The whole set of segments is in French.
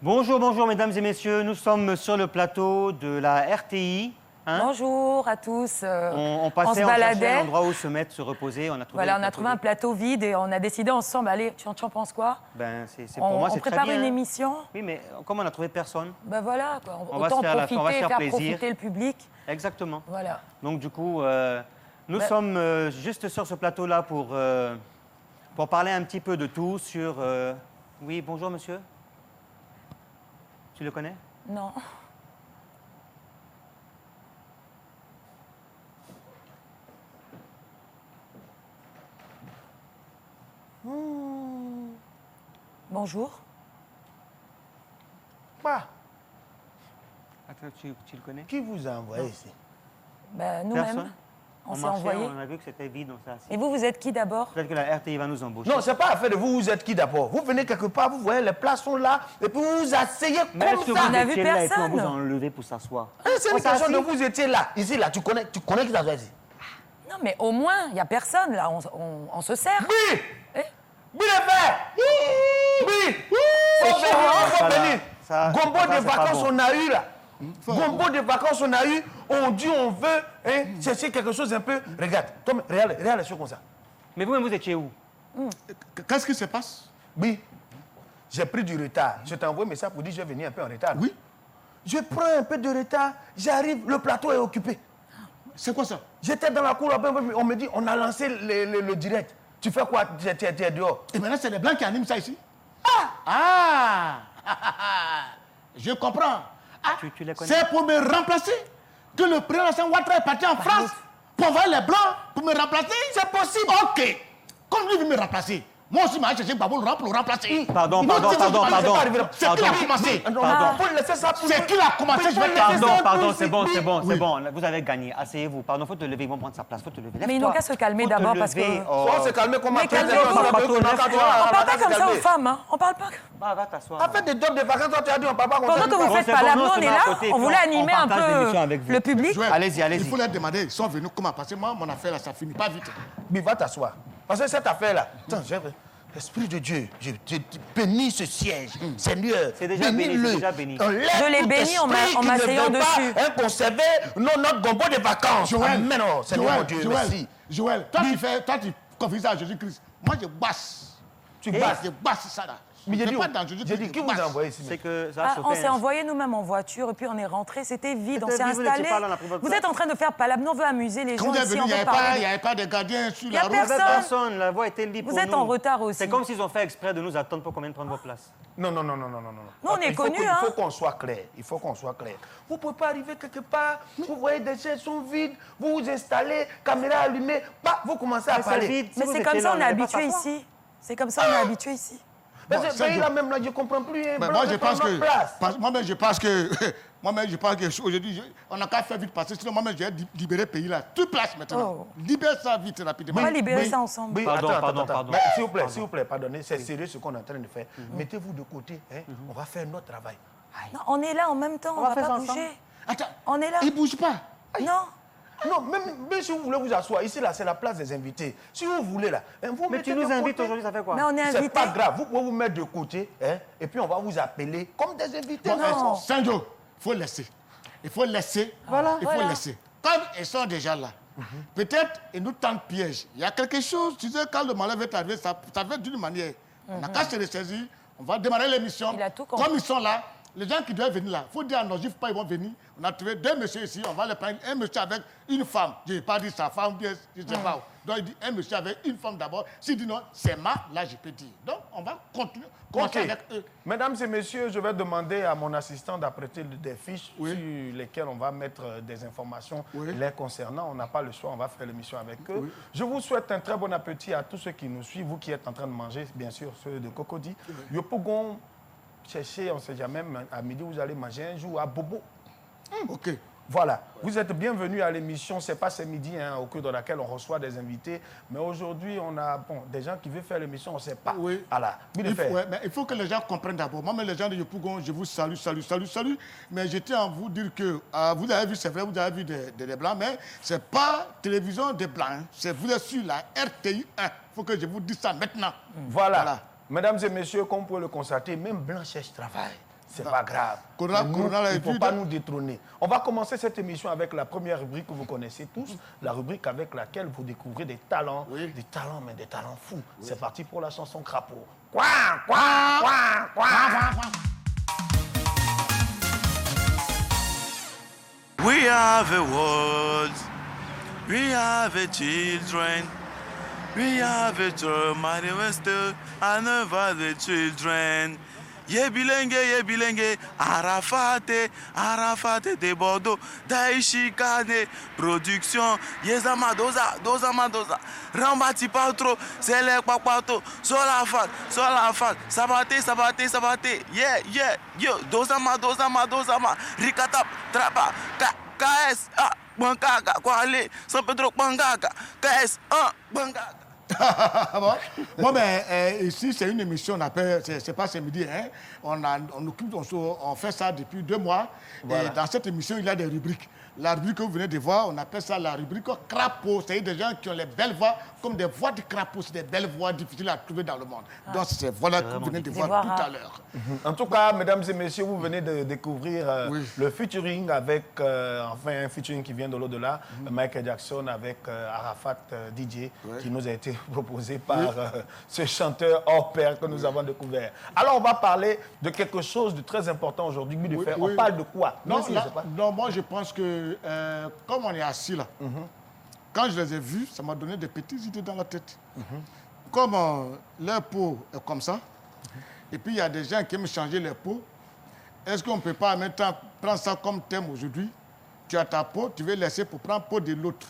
Bonjour, bonjour mesdames et messieurs, nous sommes sur le plateau de la RTI. Hein? Bonjour à tous. On passait, on cherchait un endroit où se mettre, se reposer. On a trouvé, on a trouvé un plateau vide et on a décidé ensemble, allez, tu en penses quoi? Ben, pour moi, c'est très bien. On prépare une émission. Oui, mais comme on n'a trouvé personne. Ben voilà, quoi. On va se faire faire profiter le public. Exactement. Voilà. Donc du coup, nous sommes juste sur ce plateau-là pour parler un petit peu de tout sur... Oui, bonjour monsieur. Tu le connais? Non. Bonjour. Quoi? Attends, tu le connais? Qui vous a envoyé ici? Ben, nous-mêmes. On s'est envoyé. On a vu que c'était vide, on s'est assis. Et vous êtes qui d'abord? Peut-être que la RTI va nous embaucher. Non, c'est pas affaire de vous, vous êtes qui d'abord? Vous venez quelque part, vous voyez, les places sont là, et puis vous vous asseyez comme ça. On n'a vu personne. On vous a enlevé pour s'asseoir. C'est une question de vous étiez là. Ici, là, tu connais qui s'assoit ici? Non, mais au moins, il n'y a personne, là. On se sert. Oui! Eh? Oui, les frères! Oui! Faut venir! Gombo de vacances, on a eu, là. Gombo de vacances, on a eu. On dit, on veut chercher quelque chose un peu... Regarde, Tom, regarde les choses comme ça. Mais vous-même, vous étiez où? Qu'est-ce qui se passe? Oui, j'ai pris du retard. Je t'ai envoyé un message pour dire que je vais venir un peu en retard. Oui. Je prends un peu de retard, j'arrive, le plateau est occupé. C'est quoi ça? J'étais dans la cour, on me dit, on a lancé le direct. Tu fais quoi? Tu es dehors. Et maintenant, c'est les Blancs qui animent ça ici? Ah! Je comprends. Tu les connais? C'est pour me remplacer que le président Alassane Ouattara est parti en France pour envoyer les Blancs pour me remplacer? C'est possible. Ok. Comme lui veut me remplacer, moi aussi, je cherché Babou Laurent pour le remplacer. Pardon. C'est qui a commencé? C'est qui a commencé? Pardon, c'est bon. Vous avez gagné. Asseyez-vous. Pardon, faut te lever. Ils vont prendre sa place. Faut te lever. Mais ils n'ont qu'à se calmer d'abord parce que... On se calmer comment? Mais calmez-vous. On parle pas comme ça aux femmes, hein. On parle pas... Va t'asseoir. En fait, des jobs de vacances, tu as dit, on parle pas comme ça. Pendant que vous faites pas l'amour, on est là. On voulait animer un peu le public. Allez-y. Il faut leur demander, ils sont venus comment? Parce que moi, mon affaire là, ça finit pas vite. Mais va t'asseoir. Parce que cette affaire-là, Esprit de Dieu, je bénis ce siège. Seigneur, c'est déjà béni. Je l'ai béni en m'asseyant dessus. Conserver notre gombo de vacances. Amen, Seigneur mon Dieu, merci. Joël, toi tu confies ça à Jésus-Christ. Moi, je basse. Tu basses? Je basse ça là. Mais j'ai dit, qui vous a envoyé ici? C'est que ça on s'est envoyé nous-mêmes en voiture et puis on est rentré, c'était vide, on s'est installé. Vous êtes en train de faire palabre, nous on veut amuser les gens ici, on veut parler. Il n'y avait pas de gardien sur la route. Il n'y a personne, la voie était libre. Vous êtes en retard aussi. C'est comme s'ils ont fait exprès de nous attendre pour qu'on vienne prendre vos places. Non. Nous on est connus, hein. Il faut qu'on soit clair, Vous ne pouvez pas arriver quelque part, vous voyez des chaises sont vides, vous vous installez, caméra allumée, vous commencez à parler. Mais c'est comme ça on est habitué ici. C'est comme ça on est habitué ici. Mais ce pays-là, même là, je ne comprends plus. Moi, je pense que... Moi-même, je pense qu'aujourd'hui, on n'a qu'à faire vite passer. Sinon, moi-même, j'ai libéré le pays là. Toute place maintenant. Libère ça vite, rapidement. On va libérer ça ensemble. Pardon. S'il vous plaît, pardonnez. C'est sérieux ce qu'on est en train de faire. Mettez-vous de côté. On va faire notre travail. Non, on est là en même temps. On ne va pas bouger. Attends, on est là. Il ne bouge pas. Non. Non, même si vous voulez vous asseoir, ici, là, c'est la place des invités. Si vous voulez, là, vous mais tu nous invites aujourd'hui, ça fait quoi? Mais on est invités. C'est pas grave, vous pouvez vous mettre de côté, et puis on va vous appeler comme des invités. Non. Sanjo, il faut laisser. Il faut laisser. Voilà. Il faut laisser. Comme ils sont déjà là, peut-être ils nous tentent piège. Il y a quelque chose, tu sais, quand le malheur va t'arriver, ça va d'une manière. On n'a qu'à se ressaisir, on va démarrer l'émission. Comme ils sont là, les gens qui doivent venir là, il faut dire à nos juifs pas ils vont venir. On a trouvé deux messieurs ici, on va les prendre. Un monsieur avec une femme. Je n'ai pas dit sa femme, bien, je ne sais pas. Donc il dit un monsieur avec une femme d'abord. S'il dit non, c'est là je peux dire. Donc on va continuer avec eux. Mesdames et messieurs, je vais demander à mon assistant d'apprêter des fiches sur lesquelles on va mettre des informations les concernant. On n'a pas le choix, on va faire l'émission avec eux. Je vous souhaite un très bon appétit à tous ceux qui nous suivent, vous qui êtes en train de manger, bien sûr, ceux de Cocody. Yopougon, cherchez, on ne sait jamais, à midi vous allez manger un jour à Bobo. Ok. Voilà, vous êtes bienvenus à l'émission, c'est pas ce midi au cours de laquelle on reçoit des invités, mais aujourd'hui on a des gens qui veulent faire l'émission, on ne sait pas. Oui. Voilà. Mais il faut que les gens comprennent d'abord. Moi, les gens de Yopougon, je vous salue. Mais je tiens à vous dire que vous avez vu, c'est vrai, vous avez vu des Blancs, mais ce n'est pas télévision des Blancs. Hein. C'est vous êtes sur la RTI 1. Il faut que je vous dise ça maintenant. Voilà. Mesdames et messieurs, comme vous pouvez le constater, même Blanc cherche travail. c'est pas grave. Il ne faut pas nous détrôner. On va commencer cette émission avec la première rubrique que vous connaissez tous, la rubrique avec laquelle vous découvrez des talents, mais des talents fous. C'est parti pour la chanson Crapaud. Quoi, quoi, quoi, quoi, quoi. We have a world, we have a children, we have a mighty Western, and never the children. Yebilenge, Arafate, de Bordeaux, Daishikane, production, Yezamadoza, Doza, Rambati Patro, Selek Papato, Solafat, Sabate, yo, Dozama, Rikatap, Trapa, KS, Bangaga, Kwale, San Pedro Bangaga, KS, Bangaga. Bon, ici, c'est une émission, c'est pas ce midi, hein. On fait ça depuis 2 mois. Voilà. Et dans cette émission, il y a des rubriques. La rubrique que vous venez de voir, on appelle ça la rubrique crapaud. C'est des gens qui ont les belles voix, comme des voix de crapaud. C'est des belles voix difficiles à trouver dans le monde. Donc, c'est ces voix-là que vous venez de voir tout à l'heure. En tout cas, mesdames et messieurs, vous venez de découvrir le featuring avec, un featuring qui vient de l'au-delà, Michael Jackson avec Arafat DJ, qui nous a été proposé par ce chanteur hors pair que nous avons découvert. Alors, on va parler de quelque chose de très important aujourd'hui. On parle de quoi? Non, moi, je pense que comme on est assis là, quand je les ai vus, ça m'a donné des petites idées dans la tête. Comme leur peau est comme ça, et puis il y a des gens qui aiment changer leur peau, est-ce qu'on ne peut pas en même temps prendre ça comme thème aujourd'hui? Tu as ta peau, tu veux laisser pour prendre la peau de l'autre.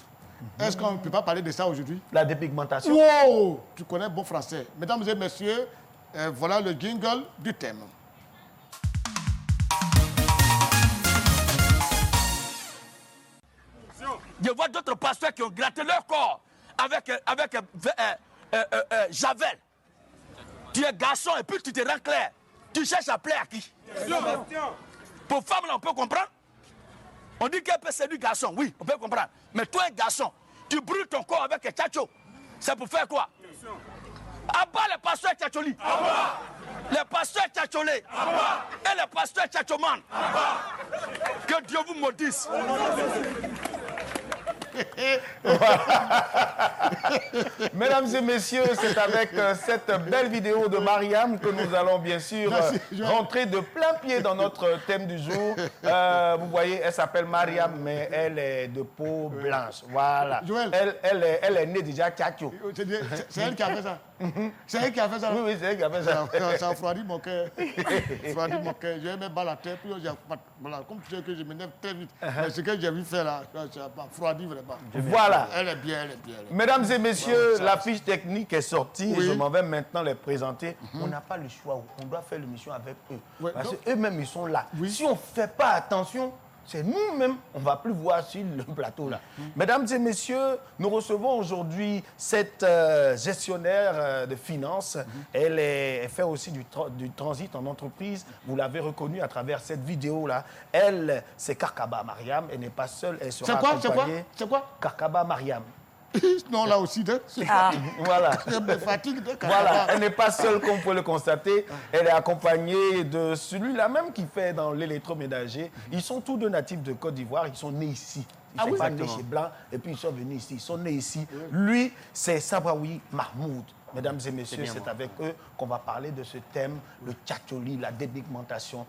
Est-ce qu'on ne peut pas parler de ça aujourd'hui? La dépigmentation. Wow! Tu connais bon français. Mesdames et messieurs, voilà le jingle du thème. Je vois d'autres pasteurs qui ont gratté leur corps avec Javel. Tu es garçon et puis tu te rends clair. Tu cherches à plaire à qui? Pour femme, là, on peut comprendre. On dit qu'elle peut séduire garçon, oui, on peut comprendre. Mais toi, un garçon, tu brûles ton corps avec un tchatcho. C'est pour faire quoi? Abat les pasteurs tchatcholi. Les pasteurs tchatcholés. Et les pasteurs tchatchoman. Que Dieu vous maudisse. Mesdames et messieurs, c'est avec cette belle vidéo de Mariam que nous allons bien sûr rentrer de plein pied dans notre thème du jour. Vous voyez, elle s'appelle Mariam, mais elle est de peau blanche. Voilà. Elle est née déjà tchatcho. C'est elle qui a fait ça. C'est elle qui a fait ça. Oui, c'est elle qui a fait ça. Ça a froidi mon cœur. J'ai mis balle à terre, puis voilà, comme tu sais que je m'énerve très vite. Mais ce que j'ai vu faire là, ça a froidi vraiment. Voilà. Elle est bien. Mesdames et messieurs, la fiche technique est sortie et je m'en vais maintenant les présenter. On n'a pas le choix, on doit faire l'émission avec eux. Parce qu'eux-mêmes, ils sont là. Si on ne fait pas attention, c'est nous-mêmes, on ne va plus voir sur le plateau là. Mesdames et messieurs, nous recevons aujourd'hui cette gestionnaire de finances. Elle fait aussi du transit en entreprise. Vous l'avez reconnue à travers cette vidéo-là. Elle, c'est Karkaba Mariam. Elle n'est pas seule, elle sera accompagnée. C'est quoi Karkaba Mariam. Non, là aussi, voilà. Je me fatigue de Voilà, elle n'est pas seule, comme vous pouvez le constater. Elle est accompagnée de celui-là même qui fait dans l'électroménager. Ils sont tous deux natifs de Côte d'Ivoire. Ils sont nés ici. Ils sont pas nés chez Blanc et puis ils sont venus ici. Ils sont nés ici. Lui, c'est Sabraoui Mahmoud. Mesdames et messieurs, c'est avec eux qu'on va parler de ce thème, le tchatcholi, la dépigmentation.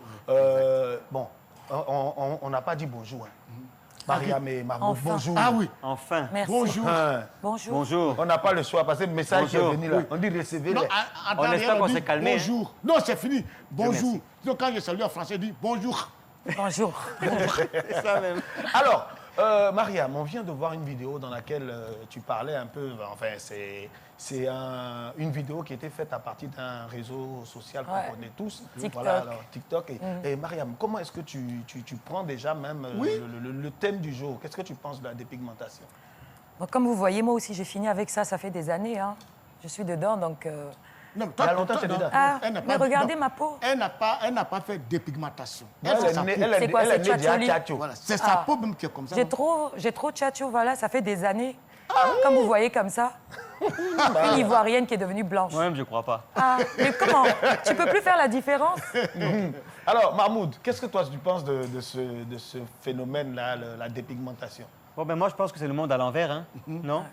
Bon, on n'a pas dit bonjour. Mariam et Mahmoud, bonjour. Ah oui. Enfin. Merci. Bonjour. Bonjour. On n'a pas le choix parce que le message qui est venu là. On dit recevez-le. On espère qu'on s'est calmé. Bonjour. Non, c'est fini. Bonjour. Donc quand je salue en français, je dis bonjour. Bonjour. C'est ça même. Alors, Mariam, on vient de voir une vidéo dans laquelle tu parlais un peu, enfin c'est une vidéo qui était faite à partir d'un réseau social qu'on connaît tous. TikTok. Voilà, alors, TikTok. Et Mariam, comment est-ce que tu prends déjà même le thème du jour? Qu'est-ce que tu penses de la dépigmentation? Bon, comme vous voyez, moi aussi j'ai fini avec ça, ça fait des années. Hein. Je suis dedans, donc... Non, mais toi, il y a longtemps que tu es dedans. Ah, mais regardez ma peau. Elle n'a pas fait dépigmentation. C'est quoi, c'est tchatcholi? Voilà, c'est sa peau même qui est comme ça. J'ai trop tchatcho, voilà, ça fait des années. Comme vous voyez, comme ça. Une Ivoirienne qui est devenue blanche. Moi-même, je ne crois pas. Ah, mais comment? Tu peux plus faire la différence? Alors, Mahmoud, qu'est-ce que toi tu penses de ce phénomène-là, la dépigmentation? Bon, ben moi, je pense que c'est le monde à l'envers, hein, non?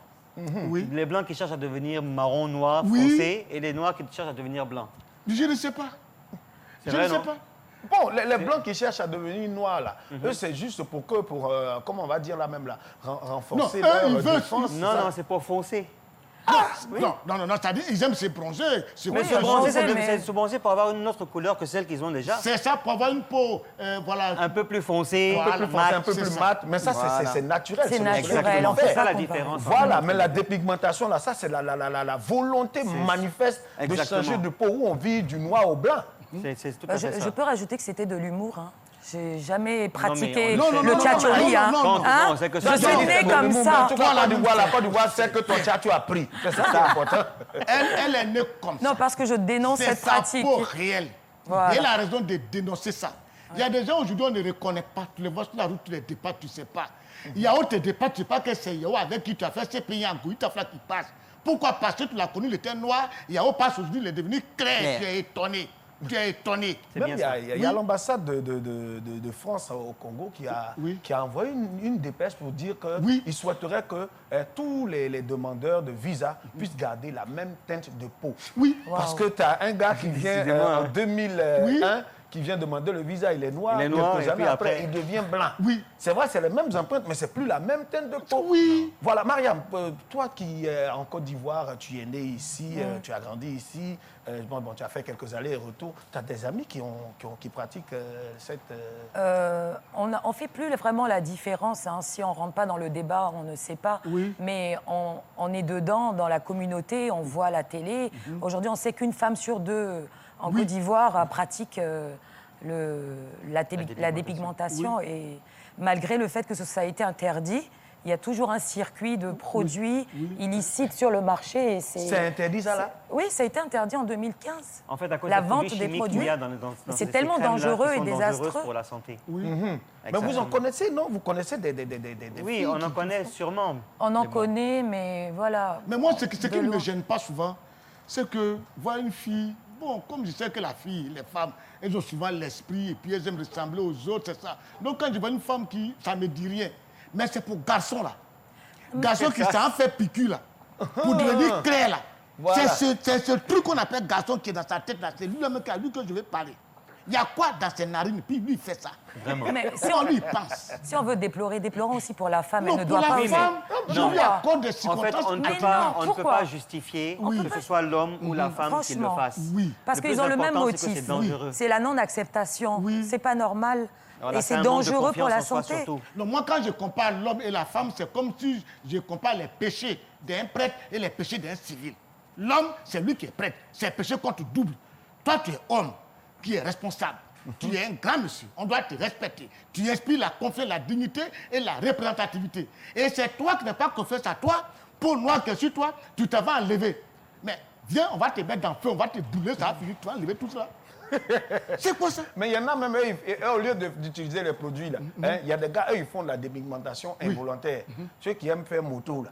Oui. Les blancs qui cherchent à devenir marron, noir, foncé, et les noirs qui cherchent à devenir blancs. Je ne sais pas. C'est Je vrai, ne sais non? pas. Bon, les blancs qui cherchent à devenir noirs, là, eux, c'est juste pour comment on va dire là même, là, renforcer Non, eux, leur ils veulent- défense. Non, non, c'est pour foncer. Non, c'est-à-dire ils aiment se bronzer. Mais se bronzer, c'est se bronzer pour avoir une autre couleur que celle qu'ils ont déjà. C'est ça, pour avoir une peau, voilà. Un peu plus foncée, Un peu plus foncé, un peu c'est plus ça. mat, mais ça, Voilà. c'est naturel. C'est naturel, Exactement, on fait c'est pas ça la comparer. différence. Voilà, mais la dépigmentation, là, ça, c'est la volonté manifeste de Exactement. changer de peau où on vit du noir au blanc. C'est tout à fait Je ça. peux rajouter que c'était de l'humour. Hein. J'ai jamais pratiqué Non, le tchatcholi. Hein. non, Hein? c'est que Je ça, suis c'est née le comme ça. Tu vois, la Côte d'Ivoire, c'est que ton chat, tu as pris. C'est ça qui est important. Elle est née comme ça. Non, parce que je dénonce C'est cette sa pratique. peau réelle. Voilà. Et elle a raison de dénoncer ça. Il y a des gens aujourd'hui, on ne reconnaît pas. Tu les vois sur la route, tu les dépasses, tu ne sais pas. Il y a autre départ, tu ne sais pas que c'est Yao avec qui tu as fait ces pays en couille, tu as fait qui passe. Pourquoi? Parce que tu l'as connu, il était noir. Yao passe aujourd'hui, il est devenu clair. Tu es étonné. Tu es étonné. Même bien il y a, ça. il y a l'ambassade de France au Congo qui a envoyé une dépêche pour dire qu'il souhaiterait que tous les demandeurs de visa puissent garder la même teinte de peau. Oui. Parce que tu as un gars qui vient Excusez-moi, en hein. 2001 qui vient demander le visa, il est noir, Il est noir, quelques et années puis après, après- il devient blanc. Oui. C'est vrai, c'est les mêmes empreintes, mais c'est plus la même teinte de peau. Oui. Voilà, Mariam, toi qui es en Côte d'Ivoire, tu es né ici, tu as grandi ici, bon, tu as fait quelques allers et retours. Tu as des amis qui pratiquent cette... On ne fait plus vraiment la différence. Hein. Si on ne rentre pas dans le débat, on ne sait pas. Oui. Mais on est dedans, dans la communauté, on voit la télé. Aujourd'hui, on sait qu'une femme sur deux en Côte d'Ivoire pratique la dépigmentation. Et malgré le fait que ça a été interdit, il y a toujours un circuit de produits illicites sur le marché. C'est interdit, ça, là? Oui, ça a été interdit en 2015. En fait, à cause La des vente produits des chimiques produits, qu'il y a dans c'est ces tellement crèmes-là dangereux qui et sont désastreux. dangereuses pour la santé. Mais vous en connaissez, non? Vous connaissez des Oui, filles on en qui- connaît sûrement. On en connaît, mais voilà. Mais moi, ce qui ne me loin. gêne pas souvent, c'est que voir une fille, bon, comme je sais que la fille, les femmes, elles ont souvent l'esprit et puis elles aiment ressembler aux autres, c'est ça. Donc quand je vois une femme qui, ça ne me dit rien. Mais c'est pour garçon là. Garçon qui s'en fait piqûre là. Pour devenir clair là. Voilà. C'est ce truc qu'on appelle garçon qui est dans sa tête là. C'est lui-même à lui que je vais parler. Il y a quoi dans ses narines? Puis lui, il fait ça. Mais si Comment on, lui, il pense? si on veut déplorer, déplorons aussi pour la femme. Non, Elle ne pour doit la pas oser. femme, je Non. lui accorde des En fait, circonstances. on ne Mais peut pas, non, on ne peut pourquoi pas justifier On peut que pas- ce soit l'homme ou la femme qui le Franchement. fasse. Oui. Parce Le qu'ils plus ont le même important, c'est que motif. c'est dangereux. C'est la non-acceptation. Oui. C'est pas normal. Voilà, et c'est c'est un manque de dangereux pour la confiance en soi, santé. surtout. Non, moi, quand je compare l'homme et la femme, c'est comme si je compare les péchés d'un prêtre et les péchés d'un civil. L'homme, c'est lui qui est prêtre. Ses péchés comptent double. Toi, tu es homme qui est responsable. Tu es un grand monsieur. On doit te respecter. Tu inspires la confiance, la dignité et la représentativité. Et c'est toi qui n'as pas confiance à toi. Pour noir que sur toi, tu te vas enlever. Mais viens, on va te mettre dans le feu, on va te brûler, ça va finir, tu vas enlever tout cela. C'est quoi ça? Mais il y en a même, eux, au lieu d'utiliser les produits, là, hein, il y a des gars, eux, ils font de la dépigmentation involontaire. Ceux qui aiment faire moto, là.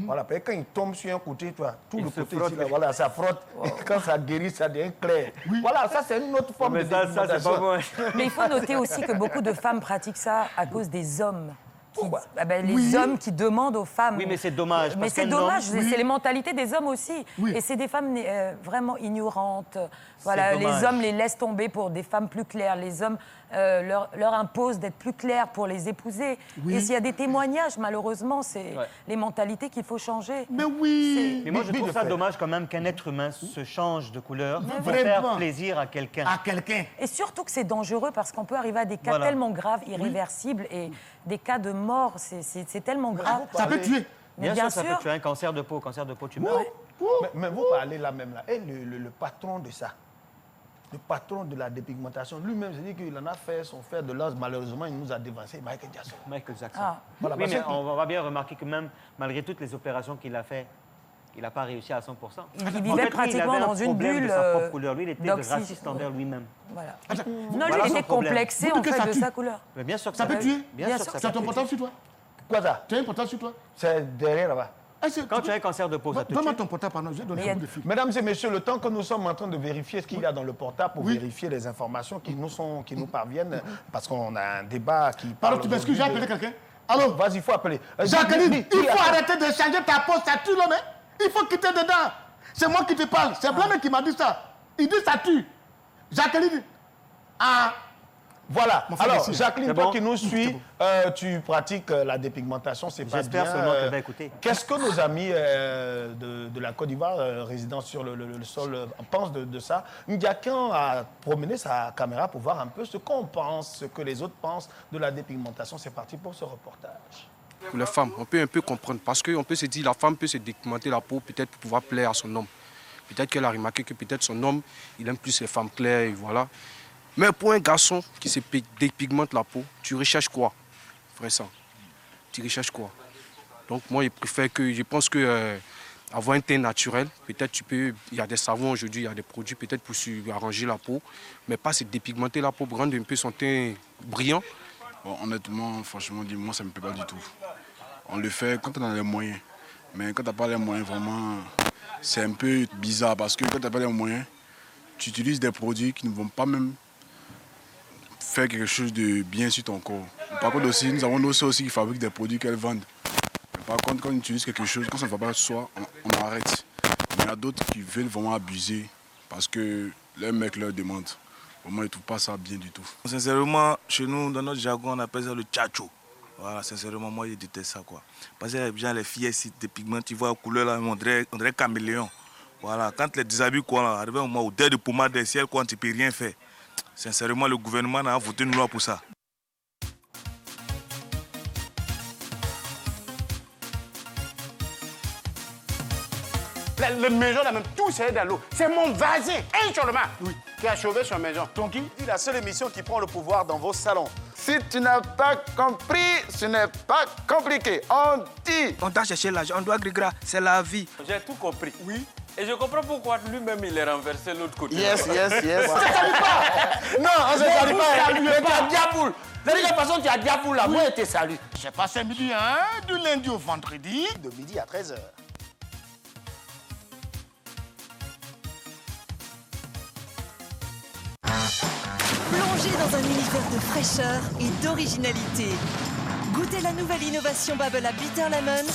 Voilà, parce que quand ils tombent sur un côté, toi, tout Ils le se côté frottent. ici, là, voilà, ça frotte. Et quand ça guérit, ça devient clair. Voilà, ça, c'est une autre forme Mais de ça, c'est dépigmentation. pas moi. Mais il faut noter aussi que beaucoup de femmes pratiquent ça à cause des hommes. Pourquoi? Les hommes qui demandent aux femmes. Oui, mais c'est dommage, Mais parce c'est qu'un dommage, homme- c'est les mentalités des hommes aussi. Oui. Et c'est des femmes vraiment ignorantes. Voilà, dommage. les hommes les laissent tomber pour des femmes plus claires. Les hommes leur imposent d'être plus clairs pour les épouser. Et s'il y a des témoignages, malheureusement, c'est les mentalités qu'il faut changer. Mais oui. Mais moi, je Bien trouve ça fait. dommage quand même qu'un être humain se change de couleur pour Vraiment. faire plaisir à quelqu'un. À quelqu'un. Et surtout que c'est dangereux parce qu'on peut arriver à des cas Voilà. tellement graves, irréversibles, et des cas de mort, c'est tellement grave. Ça peut tuer. Mais Bien sûr, ça peut tuer un cancer de peau. Cancer de peau, tu meurs. Mais vous parlez là même, là. Et le patron de ça, le patron de la dépigmentation, lui-même, j'ai dit qu'il en a fait son fer de lance. Malheureusement, il nous a dévancé, Michael Jackson. Michael Jackson. Ah. Voilà, Oui, parce mais que- on va bien remarquer que même malgré toutes les opérations qu'il a fait, il n'a pas réussi à 100%. Il En vivait fait, lui, il pratiquement avait un dans une problème bulle de sa propre couleur. Lui, il était d'oxygène. raciste envers lui-même. Voilà. Attends, Non, Voilà lui, il son était problème. complexé Vous en dites que fait ça de tue. sa couleur. Mais bien sûr que Ça peut tuer. Bien Bien sûr sûr que que Ça ça te peut important sur toi? Quoi ça? Tu as important sur toi? C'est derrière là-bas. Quand tu as un cancer de peau, ça te tue. Donne-moi ton portable, pardon, j'ai donné un coup de fil. Mesdames et messieurs, le temps que nous sommes en train de vérifier ce qu'il y a dans le portable pour vérifier les informations qui nous parviennent, parce qu'on a un débat qui parle... Pardon, tu m'excuses, j'ai appelé quelqu'un. Allô, vas-y, il faut appeler. Jacqueline, il faut arrêter de changer ta peau, ça tue l'homme. Il faut quitter dedans. C'est moi qui te parle. C'est Blâme qui m'a dit ça. Il dit ça tue. Jacqueline. Ah. Voilà. Alors, Jacqueline, toi qui nous suis, tu pratiques la dépigmentation, c'est pas bien. J'espère seulement qu'elle va écouter. Qu'est-ce que nos amis de la Côte d'Ivoire, résidant sur le sol, pensent de ça? Ndiakan a promené sa caméra pour voir un peu ce qu'on pense, ce que les autres pensent de la dépigmentation. C'est parti pour ce reportage. Pour les femmes, on peut un peu comprendre parce qu'on peut se dire la femme peut se dépigmenter la peau peut-être pour pouvoir plaire à son homme. Peut-être qu'elle a remarqué que peut-être son homme, il aime plus les femmes claires et voilà. Mais pour un garçon qui se dépigmente la peau, tu recherches quoi, frère ça? Tu recherches quoi? Donc moi, je pense que avoir un teint naturel, peut-être il y a des savons aujourd'hui, il y a des produits peut-être pour arranger la peau, mais pas se dépigmenter la peau, pour rendre un peu son teint brillant. Bon, honnêtement, franchement, moi, ça ne me plaît pas du tout. On le fait quand on a les moyens. Mais quand tu n'as pas les moyens, vraiment, c'est un peu bizarre parce que quand tu n'as pas les moyens, tu utilises des produits qui ne vont pas même faire quelque chose de bien sur ton corps. Par contre aussi, nous avons nos soeurs aussi qui fabriquent des produits qu'elles vendent. Mais par contre, quand on utilise quelque chose, quand ça ne va pas soi, on arrête. Mais il y en a d'autres qui veulent vraiment abuser parce que les mecs leur demandent. Vraiment, ils ne trouvent pas ça bien du tout. Sincèrement, chez nous, dans notre jargon, on appelle ça le tchatcho. Voilà, sincèrement, moi, je déteste ça, quoi. Parce que les filles ici, des pigments, tu vois, la couleur, là, on dirait caméléon. Voilà, quand les déshabillent, quoi, arrivé au moment où dès de pommade des ciels, quoi, tu ne peux rien faire. Sincèrement, le gouvernement a voté une loi pour ça. La maison, là même, tout c'est dans l'eau. C'est mon voisin, un seulement, qui a sauvé sa maison. Tonki dit la seule émission qui prend le pouvoir dans vos salons. Si tu n'as pas compris, ce n'est pas compliqué. On dit. On doit chercher l'argent, on doit gris-gras, c'est la vie. J'ai tout compris. Oui. Et je comprends pourquoi lui-même il est renversé de l'autre côté. Yes. Ça ne s'allie pas. Non, on ne s'allie pas. Mais tu as diaboule. La dernière personne qui a diaboule là, moi, je te salue. J'ai passé midi, hein, du lundi au vendredi, de midi à 13h. Plongez dans un univers de fraîcheur et d'originalité. Goûtez la nouvelle innovation Bubble à Bitter Lemon.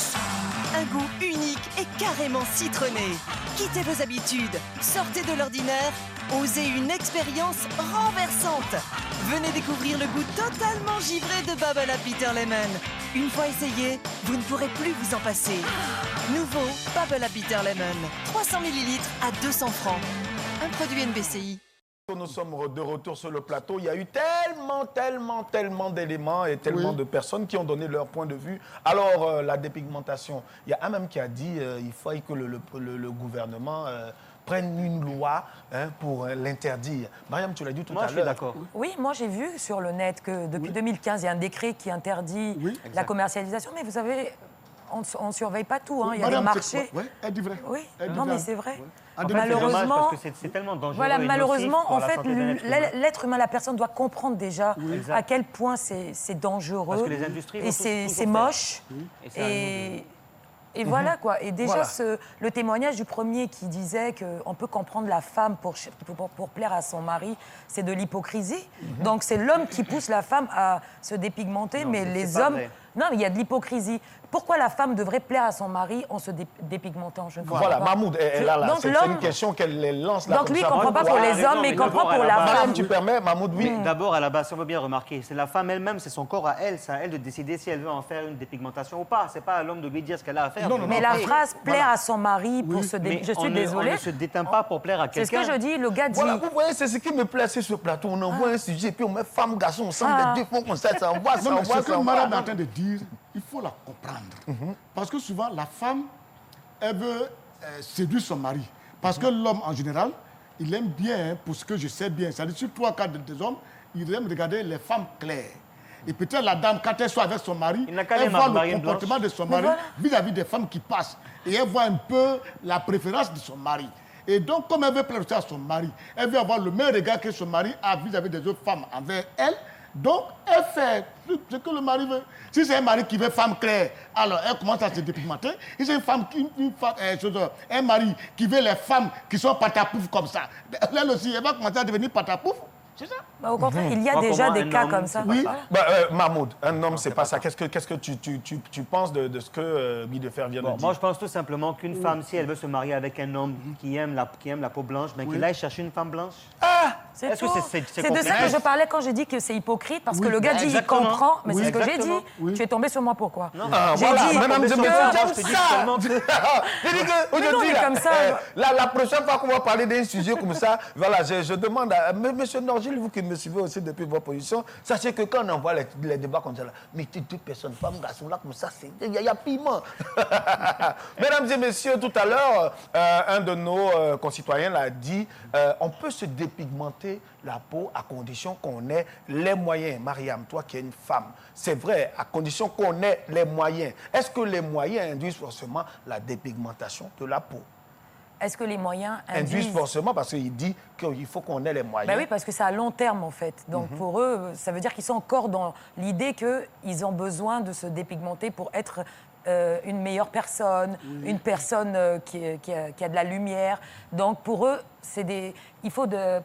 Un goût unique et carrément citronné. Quittez vos habitudes, sortez de l'ordinaire, osez une expérience renversante. Venez découvrir le goût totalement givré de Bubble à Bitter Lemon. Une fois essayé, vous ne pourrez plus vous en passer. Nouveau Bubble à Bitter Lemon. 300 ml à 200 francs. Un produit NBCI. Nous sommes de retour sur le plateau. Il y a eu tellement d'éléments et tellement de personnes qui ont donné leur point de vue. Alors, la dépigmentation, il y a un même qui a dit qu'il faut que le gouvernement prenne une loi pour l'interdire. Mariam, tu l'as dit tout à l'heure. Moi, je suis d'accord. Oui, moi, j'ai vu sur le net que depuis 2015, il y a un décret qui interdit la commercialisation. Mais vous savez, on ne surveille pas tout. Hein. Il y a des marchés. Oui, elle dit vrai. Oui, non, mais c'est vrai. Malheureusement, parce que c'est tellement dangereux. Voilà, malheureusement, en fait, l'être humain, la personne doit comprendre déjà à quel point c'est dangereux. Parce que les industries et c'est moche. Et voilà quoi. Et déjà, le témoignage du premier qui disait qu'on peut comprendre la femme pour plaire à son mari, c'est de l'hypocrisie. Donc c'est l'homme qui pousse la femme à se dépigmenter, mais les hommes... Non, il y a de l'hypocrisie. Pourquoi la femme devrait plaire à son mari en se dépigmentant? Je ne comprends pas. Mahmoud, c'est une question qu'elle lance là. Donc lui, il ne comprend pas pour les hommes, mais il comprend pour la femme. Tu permets, Mahmoud, oui. D'abord, à la base, si on veut bien remarquer, c'est la femme elle-même, c'est son corps à elle, c'est à elle de décider si elle veut en faire une dépigmentation ou pas. C'est pas à l'homme de lui dire ce qu'elle a à faire. Mais la phrase plaire à son mari pour se dépigmenter, je suis désolée. On ne se déteint pas pour plaire à quelqu'un. C'est ce que je dis, le gars dit. Voilà, vous voyez, c'est ce qui me plaît sur ce plateau. On envoie un sujet, puis on met femme, garçon, ensemble, les deux font comme ça envoie, ça envoie. Ce que Madame est en train de dire, il faut la comprendre. Parce que souvent, la femme, elle veut séduire son mari. Parce que l'homme, en général, il aime bien, pour ce que je sais bien, c'est-à-dire sur 3-4 des hommes, il aime regarder les femmes claires. Et peut-être la dame, quand elle soit avec son mari, elle voit le comportement de son mari vis-à-vis des femmes qui passent. Et elle voit un peu la préférence de son mari. Et donc, comme elle veut plaire à son mari, elle veut avoir le même regard que son mari a vis-à-vis des autres femmes envers elle. Donc, elle fait ce que le mari veut. Si c'est un mari qui veut femme claire, alors elle commence à se dépigmenter. Si c'est un mari qui veut les femmes qui sont patapouf comme ça, elle aussi, elle va commencer à devenir patapouf. C'est ça? Bah, au contraire, il y a déjà des cas comme ça. Oui, Mahmoud, un homme, c'est pas ça. Qu'est-ce que tu penses de ce que Guy Defer vient de dire? Moi, je pense tout simplement qu'une femme, si elle veut se marier avec un homme qui aime la peau blanche, mais qu'il aille chercher une femme blanche. C'est tout. C'est de ça que je parlais quand j'ai dit que c'est hypocrite, parce que le gars dit il comprend, mais c'est ce que j'ai dit. Tu es tombé sur moi pourquoi? J'ai dit, mesdames et messieurs, c'est comme ça. La prochaine fois qu'on va parler d'un sujet comme ça, voilà, je demande à Monsieur Norgil, vous qui me suivez aussi depuis vos positions, sachez que quand on envoie les débats comme ça, mais toute personne, femme, garçon, là, comme ça, il y a piment. Mesdames et messieurs, tout à l'heure, un de nos concitoyens l'a dit, on peut se dépigmenter la peau à condition qu'on ait les moyens. Mariam, toi qui es une femme, c'est vrai, à condition qu'on ait les moyens. Est-ce que les moyens induisent forcément la dépigmentation de la peau? Est-ce que les moyens induisent forcément, parce qu'il dit qu'il faut qu'on ait les moyens. Ben oui, parce que c'est à long terme, en fait. Donc, pour eux, ça veut dire qu'ils sont encore dans l'idée qu'ils ont besoin de se dépigmenter pour être une meilleure personne, une personne qui a de la lumière. Donc, pour eux,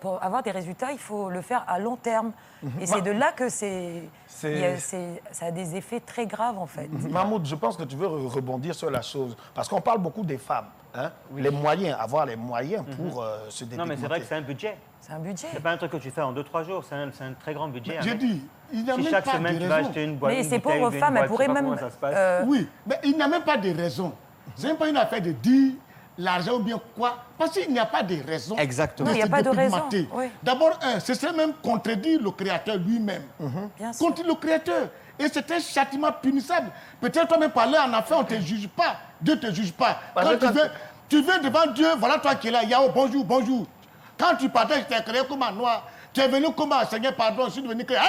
pour avoir des résultats, il faut le faire à long terme. Et c'est de là que ça a des effets très graves, en fait. Mahmoud, je pense que tu veux rebondir sur la chose. Parce qu'on parle beaucoup des femmes. Hein? Les moyens, avoir les moyens pour se dépigmenter. Non, mais c'est vrai que c'est un budget. C'est un budget. C'est pas un truc que tu fais en 2-3 jours, c'est un très grand budget. Je dis, il n'y a si même chaque pas semaine, de tu vas raison. acheter une boîte. Mais ces pauvres femmes, elles pourraient même... Oui, mais il n'y a même pas de raison. Ce n'est pas une affaire de dire l'argent ou bien quoi. Parce qu'il n'y a pas de raison. Exactement. Non, il n'y a pas de raison. Oui. D'abord, ce serait même contredire le Créateur lui-même. Contre le Créateur. Et c'est un châtiment punissable. Peut-être toi-même parler en affaire, on ne te juge pas. Dieu ne te juge pas. Quand tu viens devant Dieu, voilà toi qui es là, Yahoo, bonjour, bonjour. Quand tu partais, je t'ai créé comme un noir. Tu es venu comme un Seigneur, pardon, je suis devenu créé.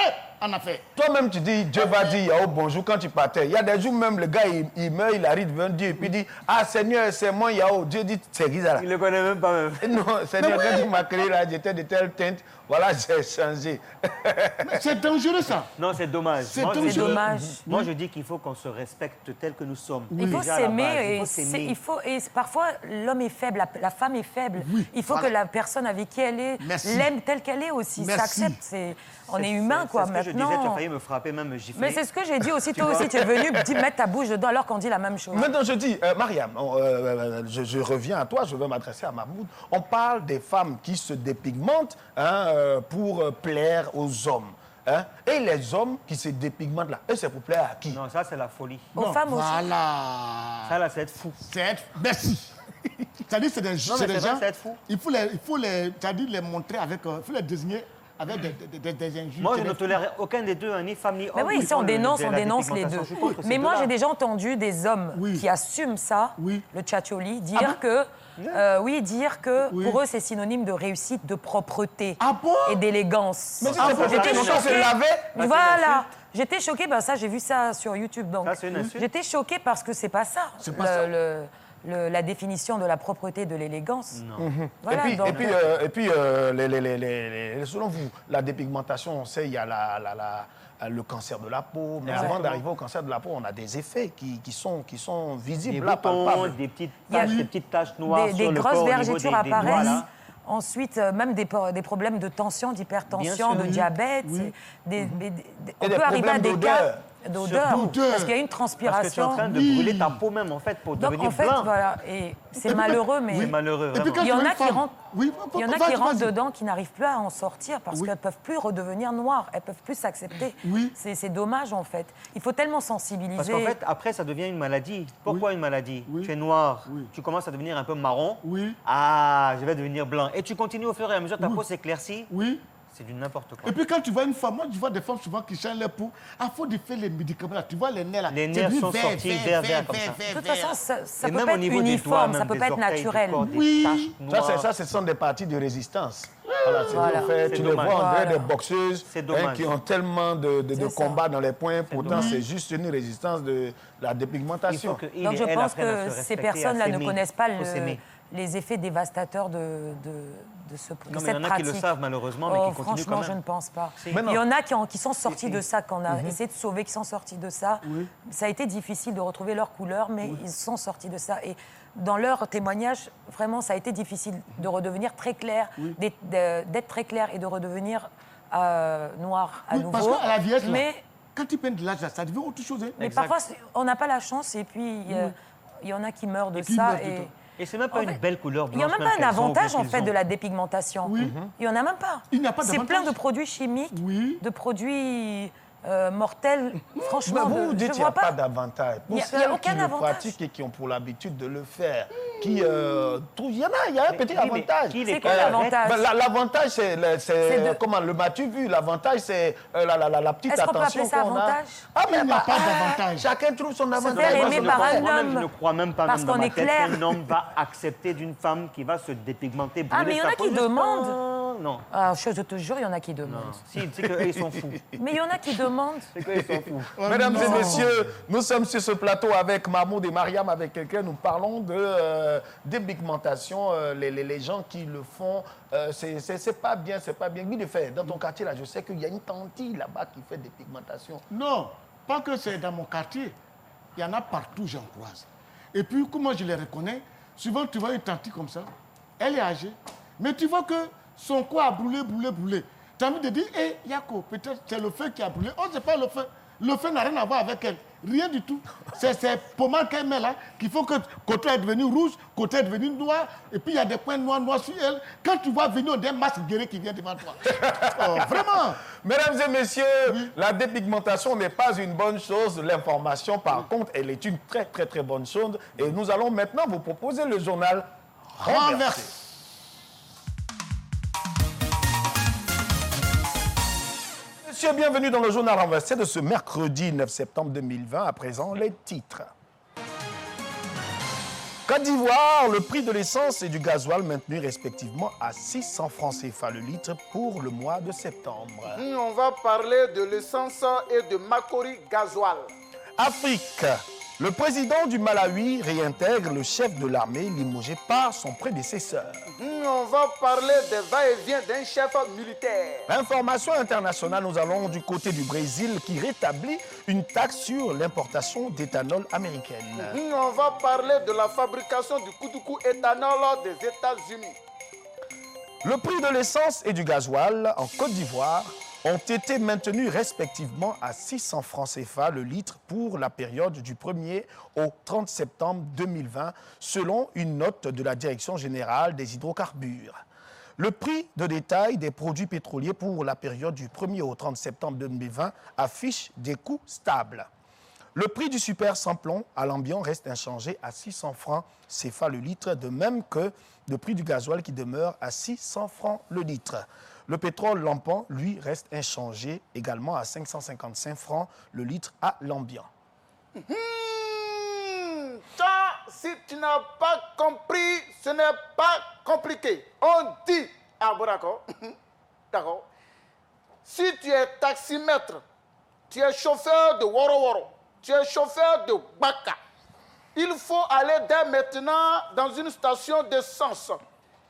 En affaire. Toi-même, tu dis, Dieu va dire Yahoo, bonjour quand tu partais. Il y a des jours même, le gars, il meurt, il arrive devant Dieu, et puis il dit, ah Seigneur, c'est moi Yahoo. Dieu dit, c'est qui ça là? Il ne le connaît même pas même. Non, Seigneur, quand tu m'as créé là, j'étais de telle teinte, voilà, j'ai changé. C'est dangereux ça. Non, c'est dommage. C'est dommage. Moi, je dis qu'il faut qu'on se respecte tel que nous sommes. Il faut s'aimer. Et parfois, l'homme est faible, la femme est faible. Il faut que la personne avec qui elle est l'aime telle qu'elle est aussi, s'accepte. On est humain, quoi, maintenant. C'est ce que je disais, tu as failli me frapper, même me gifler. Mais c'est ce que j'ai dit aussi, toi aussi, tu es venu mettre ta bouche dedans alors qu'on dit la même chose. Maintenant, je dis, Mariam, je reviens à toi, je veux m'adresser à Mahmoud. On parle des femmes qui se dépigmentent pour plaire aux hommes. Hein? Et les hommes qui se dépigmentent là, et c'est pour plaire à qui? Non, ça, c'est la folie. Aux femmes aussi. Voilà. Ça, là, c'est être fou. C'est être... Merci. C'est-à-dire, c'est des gens... C'est être fou. Il faut les montrer avec... Il faut les désigner avec des injures. Moi, je ne tolère aucun des deux, ni femme ni homme. Mais oui, ici, on dénonce les deux. Mais moi, j'ai déjà entendu des hommes qui assument ça, le tchatcholi, dire que... dire que pour eux, c'est synonyme de réussite, de propreté et d'élégance. Mais j'étais choquée. Voilà. J'étais choquée, ça, j'ai vu ça sur YouTube. Donc, j'étais choquée parce que c'est pas ça. La définition de la propreté, de l'élégance. Voilà, et puis, selon vous, la dépigmentation, on sait, il y a le cancer de la peau, mais avant d'arriver au cancer de la peau, on a des effets qui sont visibles, des boutons, des petites taches noires sur le corps, grosses vergetures apparaissent. Ensuite, même des problèmes de tension, d'hypertension, de diabète. On peut arriver à des cas d'odeur, parce qu'il y a une transpiration. Parce que tu es en train de brûler ta peau même, en fait, pour devenir blanc. Donc, en fait, voilà, et c'est malheureux, mais c'est malheureux, vraiment. Il y en a qui rentrent dedans, qui n'arrivent plus à en sortir, parce qu'elles ne peuvent plus redevenir noires, elles ne peuvent plus s'accepter. C'est dommage, en fait. Il faut tellement sensibiliser. Parce qu'en fait, après, ça devient une maladie. Pourquoi une maladie? Tu es noir, tu commences à devenir un peu marron. Ah, je vais devenir blanc. Et tu continues au fur et à mesure, ta peau s'éclaircit. C'est du n'importe quoi. Et puis quand tu vois une femme, moi je vois des femmes souvent qui changent leur peau, il faut faire les médicaments là, tu vois les nerfs là. Les nerfs sont sortis vert comme ça. De toute façon, ça peut pas être uniforme, ça peut pas être naturel. Ça, ce sont des parties de résistance. Voilà, tu les vois, on dirait des boxeuses qui ont tellement de combats dans les poings, pourtant c'est juste une résistance de la dépigmentation. Donc je pense que ces personnes-là ne connaissent pas les effets dévastateurs cette mais il y en a qui le savent malheureusement, mais qui continuent quand franchement, même. je ne pense pas. Si. Il y en a qui sont sortis de ça, qu'on a essayé de sauver, qui sont sortis de ça. Ça a été difficile de retrouver leur couleur, mais ils sont sortis de ça. Et dans leur témoignage, vraiment, ça a été difficile de redevenir très clair, d'être très clair et de redevenir noir à nouveau. Parce qu'à la vieillesse, mais, là, quand tu peins de l'âge, ça devient autre chose. Hein. mais parfois, on n'a pas la chance, et puis il y en a qui meurent de ça. Et c'est même pas une belle couleur blanche. Il n'y a même pas un avantage, en fait, de la dépigmentation. Il n'y en a même pas. Il n'y a pas d'avantage. C'est plein de produits chimiques, de produits mortels. Franchement, vous dites qu'il n'y a pas d'avantage. Pour Il ceux n'y a qui aucun le avantage. pratiquent et qui ont pour l'habitude de le faire, qui trouvent... Il y a un petit avantage. C'est quoi l'avantage? L'avantage, c'est... Comment le m'as-tu vu? L'avantage, c'est la petite attention qu'on a. Est-ce qu'on peut appeler ça avantage? Ah, mais il n'y a pas d'avantage. Chacun trouve son avantage. Se faire aimer par un homme. Je ne crois même pas parce qu'on est clair. qu'un homme va accepter d'une femme qui va se dépigmenter, brûler. Ah, mais il y en a qui demandent. Non. Ah, je te jure, il y en a qui demandent. Si, c'est qu'eux, ils sont fous. Mais il y en a qui demandent. C'est qu'eux, ils sont fous. Mesdames et messieurs, nous sommes sur ce plateau avec Mahmoud et Mariam, avec quelqu'un. Nous parlons de dépigmentation. Les gens qui le font, c'est pas bien, c'est pas bien. Guy de Fer, dans ton quartier, là, je sais qu'il y a une tantille là-bas qui fait des pigmentations. Non, pas que c'est dans mon quartier. Il y en a partout, j'en croise. Et puis, comment je les reconnais? Souvent, tu vois une tantille comme ça, elle est âgée, mais tu vois que son corps a brûlé. Tu as envie de dire, hé, Yako, peut-être c'est le feu qui a brûlé. Oh, c'est pas le feu. Le feu n'a rien à voir avec elle. Rien du tout. C'est ces pommades qu'elle met là qui font que côté est devenu rouge, côté est devenu noir, et puis il y a des points noirs sur elle. Quand tu vois venir des masques guéris qui viennent devant toi. Oh, vraiment. Mesdames et messieurs, la dépigmentation n'est pas une bonne chose. L'information, par contre, elle est une très, très, très bonne chose. Et nous allons maintenant vous proposer le journal renversé. Monsieur, bienvenue dans le journal renversé de ce mercredi 9 septembre 2020. À présent, les titres. Côte d'Ivoire, le prix de l'essence et du gasoil maintenu respectivement à 600 francs CFA le litre pour le mois de septembre. On va parler de l'essence et de Makori gasoil. Afrique, le président du Malawi réintègre le chef de l'armée limogé par son prédécesseur. On va parler des va-et-vient d'un chef militaire. Information internationale, nous allons du côté du Brésil qui rétablit une taxe sur l'importation d'éthanol américaine. On va parler de la fabrication du Koudoukou éthanol des États-Unis. Le prix de l'essence et du gasoil en Côte d'Ivoire ont été maintenus respectivement à 600 francs CFA le litre pour la période du 1er au 30 septembre 2020, selon une note de la Direction générale des hydrocarbures. Le prix de détail des produits pétroliers pour la période du 1er au 30 septembre 2020 affiche des coûts stables. Le prix du super sans-plomb à l'ambiant reste inchangé à 600 francs CFA le litre, de même que le prix du gasoil qui demeure à 600 francs le litre. Le pétrole lampant, lui, reste inchangé également à 555 francs le litre à l'ambiant. Si tu n'as pas compris, ce n'est pas compliqué. On dit, ah bon d'accord, d'accord. Si tu es taximètre, tu es chauffeur de Woro Woro, tu es chauffeur de Baka, il faut aller dès maintenant dans une station d'essence.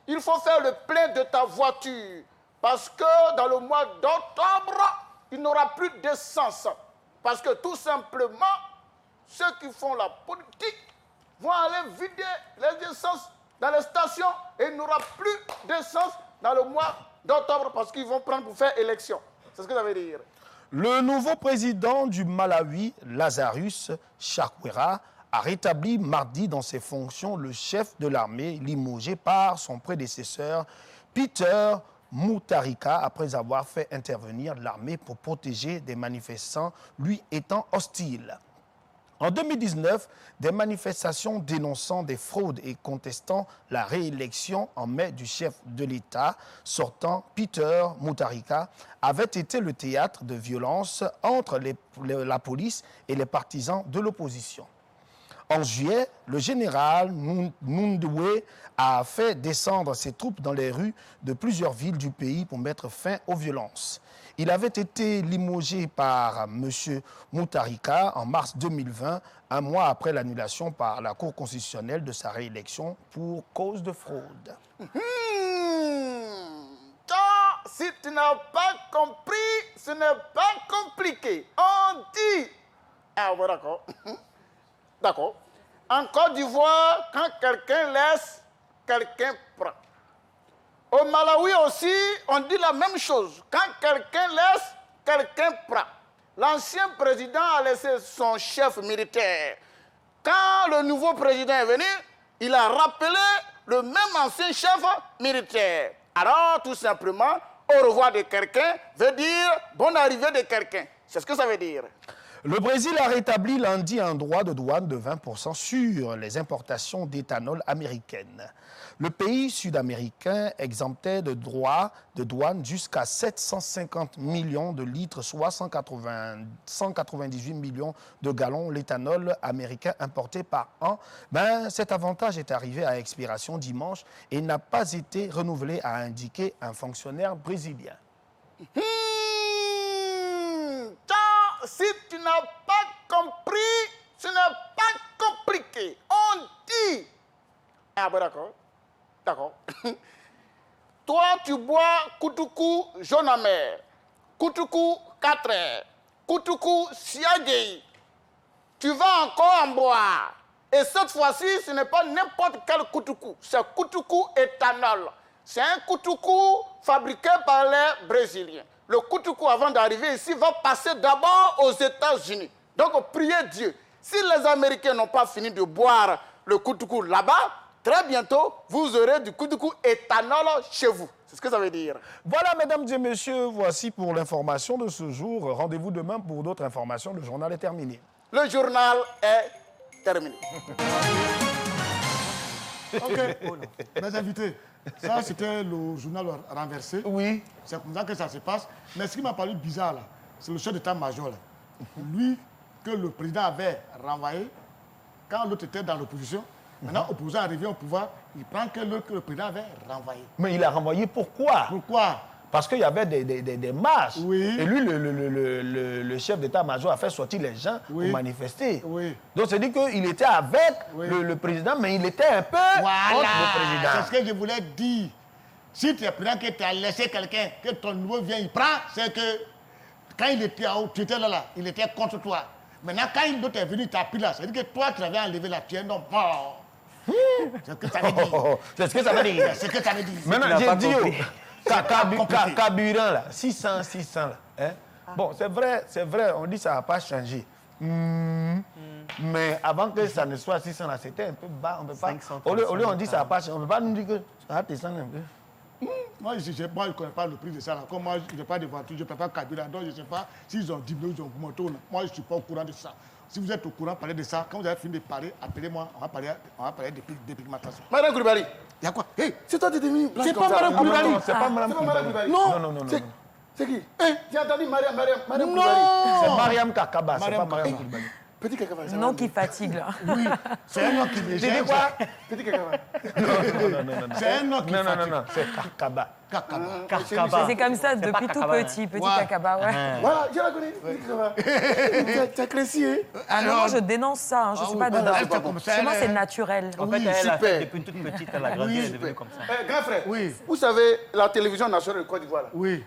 Il faut faire le plein de ta voiture. Parce que dans le mois d'octobre, il n'y aura plus d'essence. Parce que tout simplement, ceux qui font la politique vont aller vider les essences dans les stations et il n'y aura plus d'essence dans le mois d'octobre parce qu'ils vont prendre pour faire élection. C'est ce que ça veut dire. Le nouveau président du Malawi, Lazarus Chakwera, a rétabli mardi dans ses fonctions le chef de l'armée limogé par son prédécesseur, Peter Mutharika, après avoir fait intervenir l'armée pour protéger des manifestants lui étant hostiles. En 2019, des manifestations dénonçant des fraudes et contestant la réélection en mai du chef de l'État sortant, Peter Mutharika, avaient été le théâtre de violences entre la police et les partisans de l'opposition. En juillet, le général Mundwe a fait descendre ses troupes dans les rues de plusieurs villes du pays pour mettre fin aux violences. Il avait été limogé par M. Mutharika en mars 2020, un mois après l'annulation par la Cour constitutionnelle de sa réélection pour cause de fraude. si tu n'as pas compris, ce n'est pas compliqué. On dit... Ah, bon, d'accord. D'accord. En Côte d'Ivoire, quand quelqu'un laisse, quelqu'un prend. Au Malawi aussi, on dit la même chose. Quand quelqu'un laisse, quelqu'un prend. L'ancien président a laissé son chef militaire. Quand le nouveau président est venu, il a rappelé le même ancien chef militaire. Alors, tout simplement, au revoir de quelqu'un veut dire bonne arrivée de quelqu'un. C'est ce que ça veut dire. Le Brésil a rétabli lundi un droit de douane de 20% sur les importations d'éthanol américaines. Le pays sud-américain exemptait de droits de douane jusqu'à 750 millions de litres, soit 198 millions de gallons d'éthanol américain importé par an. Cet avantage est arrivé à expiration dimanche et n'a pas été renouvelé, a indiqué un fonctionnaire brésilien. Si tu n'as pas compris, ce n'est pas compliqué. On dit... Ah bon, d'accord. D'accord. Toi, tu bois Koutoukou jaune amer, Koutoukou 4 heures, Koutoukou Siagei. Tu vas encore en boire. Et cette fois-ci, ce n'est pas n'importe quel Koutoukou. C'est Koutoukou éthanol. C'est un Koutoukou fabriqué par les Brésiliens. Le Koutoukou, avant d'arriver ici, va passer d'abord aux États-Unis. Donc, priez Dieu. Si les Américains n'ont pas fini de boire le Koutoukou là-bas, très bientôt, vous aurez du Koutoukou éthanol chez vous. C'est ce que ça veut dire. Voilà, mesdames et messieurs, voici pour l'information de ce jour. Rendez-vous demain pour d'autres informations. Le journal est terminé. Le journal est terminé. Ok, mes invités, ça c'était le journal renversé. Oui. C'est comme ça que ça se passe. Mais ce qui m'a paru bizarre, là, c'est le chef d'état-major. Lui, que le président avait renvoyé, quand l'autre était dans l'opposition, maintenant, opposant arrivé au pouvoir, il prend que le président avait renvoyé. Mais il a renvoyé pourquoi? Pourquoi? Parce qu'il y avait des marches. Oui. Et lui, le chef d'état-major a fait sortir les gens pour manifester. Oui. Donc, c'est dit qu'il était avec le président, mais il était un peu contre le président. C'est ce que je voulais dire. Si tu es président, que tu as laissé quelqu'un, que ton nouveau vient, il prend, c'est que quand il était là, tu étais là, il était contre toi. Maintenant, quand l'autre est venu, il t'a pris là. C'est-à-dire que toi, tu l'avais enlevé là, tu es non mort. C'est ce que ça veut dire. C'est ce que ça veut dire. C'est ce que ça veut dire. Maintenant, j'ai dit, carburant, là, 600, là. Hein? Bon, c'est vrai, on dit que ça n'a pas changé. Mais avant que ça ne soit 600, là, c'était un peu bas. On peut pas, au lieu, on dit que ça n'a pas changé. On ne peut pas nous dire que ça va descendre un peu. Moi, je ne connais pas le prix de ça. Là. Comme moi, je n'ai pas de voiture, je ne peux pas carburant. Donc, je ne sais pas s'ils ont diminué, ils ont augmenté. Moi, je ne suis pas au courant de ça. Si vous êtes au courant, parlez de ça. Quand vous avez fini de parler, appelez-moi. On va parler de dépigmentation. Madame Koulibaly. Il y a quoi? Hey, c'est toi qui t'es mis. C'est pas Madame Koulibaly. C'est pas Madame Koulibaly. Non. C'est qui? J'ai entendu Mariam Koulibaly. C'est Mariam Kakaba. C'est pas Mariam Koulibaly. Petit Kakaba. Nom qui fatigue, là. Oui, c'est un nom qui me gêne. quoi? Petit Kakaba. Non. C'est un nom qui me fatigue. Non, c'est Kakaba. C'est comme ça depuis tout petit, petit Kakaba, ouais. Voilà, je la connais, petit Kakaba. Tu as créci, hein? Ah non, je dénonce ça, je ne suis pas dedans. Chez moi, c'est naturel. En fait, elle a fait depuis toute petite, elle a grandi, elle est devenue comme ça. Grand frère, vous savez, la télévision nationale de Côte d'Ivoire,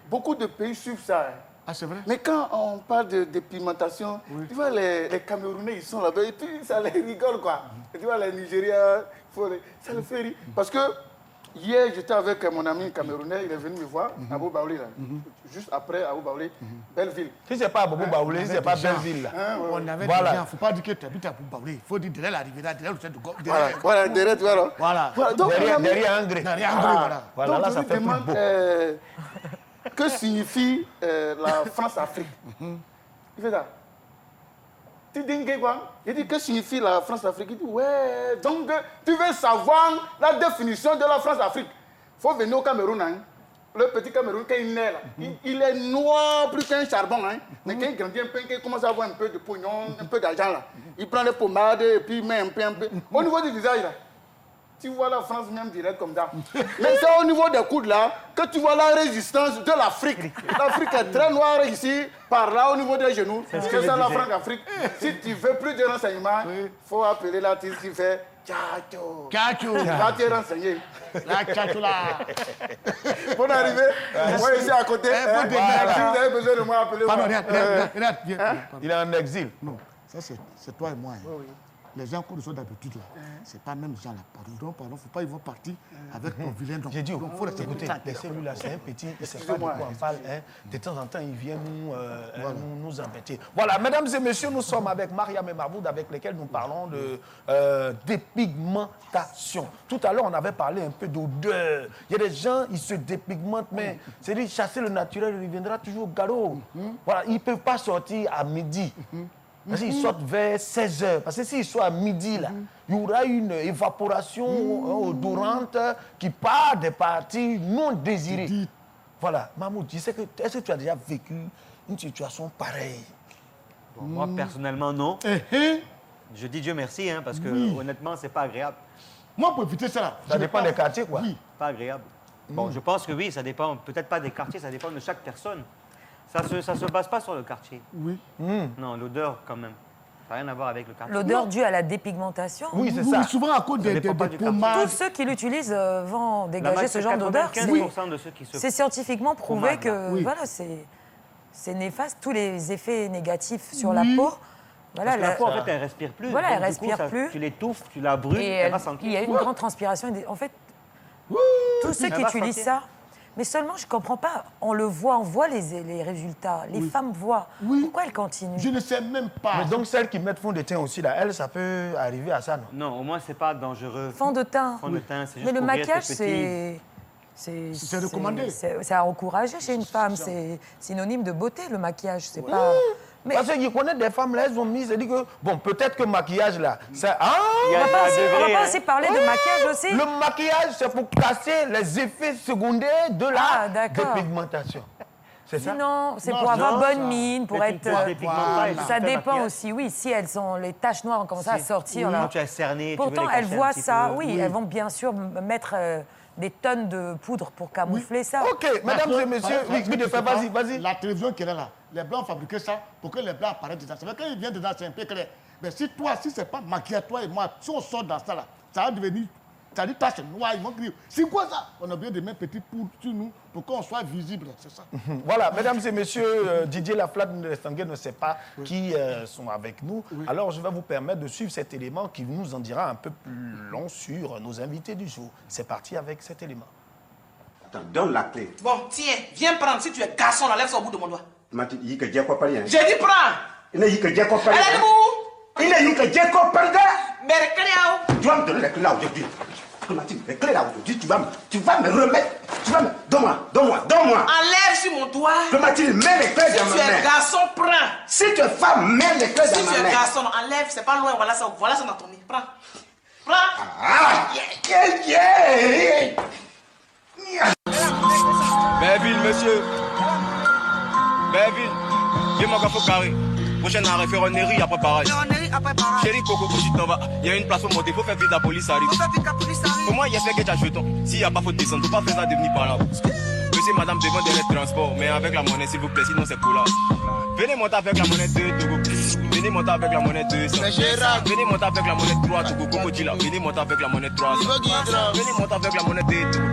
beaucoup de pays suivent ça. Ah, c'est vrai? Mais quand on parle de dépigmentation, tu vois, les Camerounais, ils sont là-bas, et puis ça les rigole, quoi. Et tu vois, les Nigériens, ça les fait rire. Parce que hier, j'étais avec mon ami camerounais, il est venu me voir, à Abou Baoulé, là. Juste après Abou Baoulé, Belleville. Si c'est pas Abou Baoulé, si c'est pas Belleville, là. On avait des gens, il ne faut pas dire que tu habites à Abou Baoulé. Il faut dire derrière l'arrivée, derrière le centre de Gaulle. Voilà, derrière, tu vois, là. Voilà. Derrière André. Derrière André, voilà. Voilà, là, ça fait plus beau. Que signifie la France-Afrique? Il fait ça. Tu dis quoi? Il dit que signifie la France-Afrique? Il dit ouais, donc tu veux savoir la définition de la France-Afrique? Il faut venir au Cameroun. Hein. Le petit Cameroun, quand il naît là, il est noir plus qu'un charbon. Hein. Mais quand il grandit un peu, il commence à avoir un peu de pognon, un peu d'argent là. Il prend les pommades et puis il met un peu. Au niveau du visage là, tu vois la France même direct comme ça. Mais c'est au niveau des coudes là que tu vois la résistance de l'Afrique. L'Afrique est très noire ici, par là au niveau des genoux. C'est ça la France-Afrique. Si tu veux plus de renseignements, il faut appeler l'artiste qui fait Tchacho. Tchacho. Va te renseigner. La tchacho là. Pour arriver, moi ici à côté. Si vous avez besoin de moi, appelez-moi. Pardon, regarde, viens. Il est en exil. Non, ça c'est toi et moi. Hein. Oui. Les gens qu'on reçoit d'habitude là, c'est pas même gens là. Pardon, faut pas, ils vont partir avec ton vilain. J'ai dit, il faut rester écouter. Laissez-lui c'est un petit, il ne sait pas de quoi on parle. Hein. De temps en temps, il vient nous embêter. Voilà, mesdames et messieurs, nous sommes avec Mariam et Mahmoud, avec lesquels nous parlons de dépigmentation. Tout à l'heure, on avait parlé un peu d'odeur. Il y a des gens, ils se dépigmentent, mais c'est dit, chasser le naturel, il reviendra toujours au galop. Voilà, ils ne peuvent pas sortir à midi. Parce qu'ils sortent vers 16 h. Parce que s'ils sortent à midi, là, il y aura une évaporation odorante qui part des parties non désirées. Voilà. Mahmoud, est-ce que tu as déjà vécu une situation pareille? Bon, moi, personnellement, non. Je dis Dieu merci, hein, parce que honnêtement, c'est pas agréable. Moi, pour éviter ça, ça dépend des quartiers, quoi. Oui. Pas agréable. Bon, je pense que oui, ça dépend, peut-être pas des quartiers, ça dépend de chaque personne. Ça se base pas sur le quartier. Oui. Non, l'odeur, quand même. Ça n'a rien à voir avec le quartier. L'odeur due à la dépigmentation. Oui, c'est ça. Souvent à cause des pommades. Tous ceux qui l'utilisent vont dégager ce genre d'odeur. 95% de ceux qui se... C'est scientifiquement prouvé pommade, que voilà, c'est néfaste. Tous les effets négatifs sur la peau. Voilà, parce que la peau, en fait, elle respire plus. Voilà, elle donc, respire plus. Tu l'étouffes, tu la brûles, elle va sentir. Il y a une grande transpiration. En fait, tous ceux qui utilisent ça... Mais seulement, je ne comprends pas. On le voit, on voit les résultats. Les femmes voient. Pourquoi elles continuent? Je ne sais même pas. Mais donc, celles qui mettent fond de teint aussi, là, elles, ça peut arriver à ça, non? Non, au moins, c'est pas dangereux. Fond de teint. Fond de teint, c'est juste mais le pour maquillage, c'est recommandé. C'est à encourager chez une femme. C'est synonyme de beauté, le maquillage. C'est pas... Mais... Parce qu'ils connaissent des femmes, là, elles ont mis, c'est dit que, bon, peut-être que le maquillage, là, ça... on va pas aussi parler de maquillage aussi. Le maquillage, c'est pour casser les effets secondaires de la dépigmentation. C'est ça? Non, c'est pour avoir bonne mine, pour être... Ça dépend aussi, oui. Si elles ont les taches noires ont commencé à sortir, là... Quand tu as cerné, pourtant, elles voient ça, elles vont bien sûr mettre... des tonnes de poudre pour camoufler ça. OK, mesdames et messieurs, vas-y. La télévision qui est là, les Blancs ont fabriqué ça pour que les Blancs apparaissent dedans. C'est vrai qu'ils viennent dedans, c'est un peu clair. Mais si c'est pas maquillé, toi et moi, si on sort dans ça là, ça va devenir... Ça dit tache noire, ils vont crier. C'est quoi ça? On a besoin de mettre petit poudre sur nous pour qu'on soit visible, c'est ça. Voilà, mesdames et messieurs, Didier Laflamme-Estanguet ne sait pas qui sont avec nous. Alors, je vais vous permettre de suivre cet élément qui nous en dira un peu plus long sur nos invités du jour. C'est parti avec cet élément. Attends, donne la clé. Bon, tiens, viens prendre. Si tu es garçon, lève ça au bout de mon doigt. Il que J'ai dit prends. Il n'est que Jacob Elle est debout. Il n'est que Jacob Parda. Mais les clés là. Tu vas me donner les clés là aujourd'hui. Les clés là aujourd'hui, tu vas me remettre. Donne-moi. Enlève sur mon doigt. Mathilde, mets les clés dans ma main. Si tu es garçon, prends. Si tu es femme, mets les clés dans ma main. Si tu es garçon, enlève, c'est pas loin, voilà ça dans ton nez. Prends. Béville, monsieur. Béville. Dis-moi qu'il faut carré. Prochaine arrêt, Ferronnerie, après pareil. Chérie, Coco, tu t'en vas. Il y a une place au monté, faut faire vite, la police arrive. Pour moi, il y a ce que tu as jeton. S'il n'y a pas faute de descendre, faut pas faire ça devenir par là. Monsieur, madame, devant des transports. Mais avec la monnaie, s'il vous plaît, sinon c'est cool là. Venez monter avec la monnaie 2, Togo. Venez monter avec la monnaie 2. Venez monter avec la monnaie 3, Togo, Cocodila. Venez monter avec la monnaie 3. Venez monter avec la monnaie 2, Togo.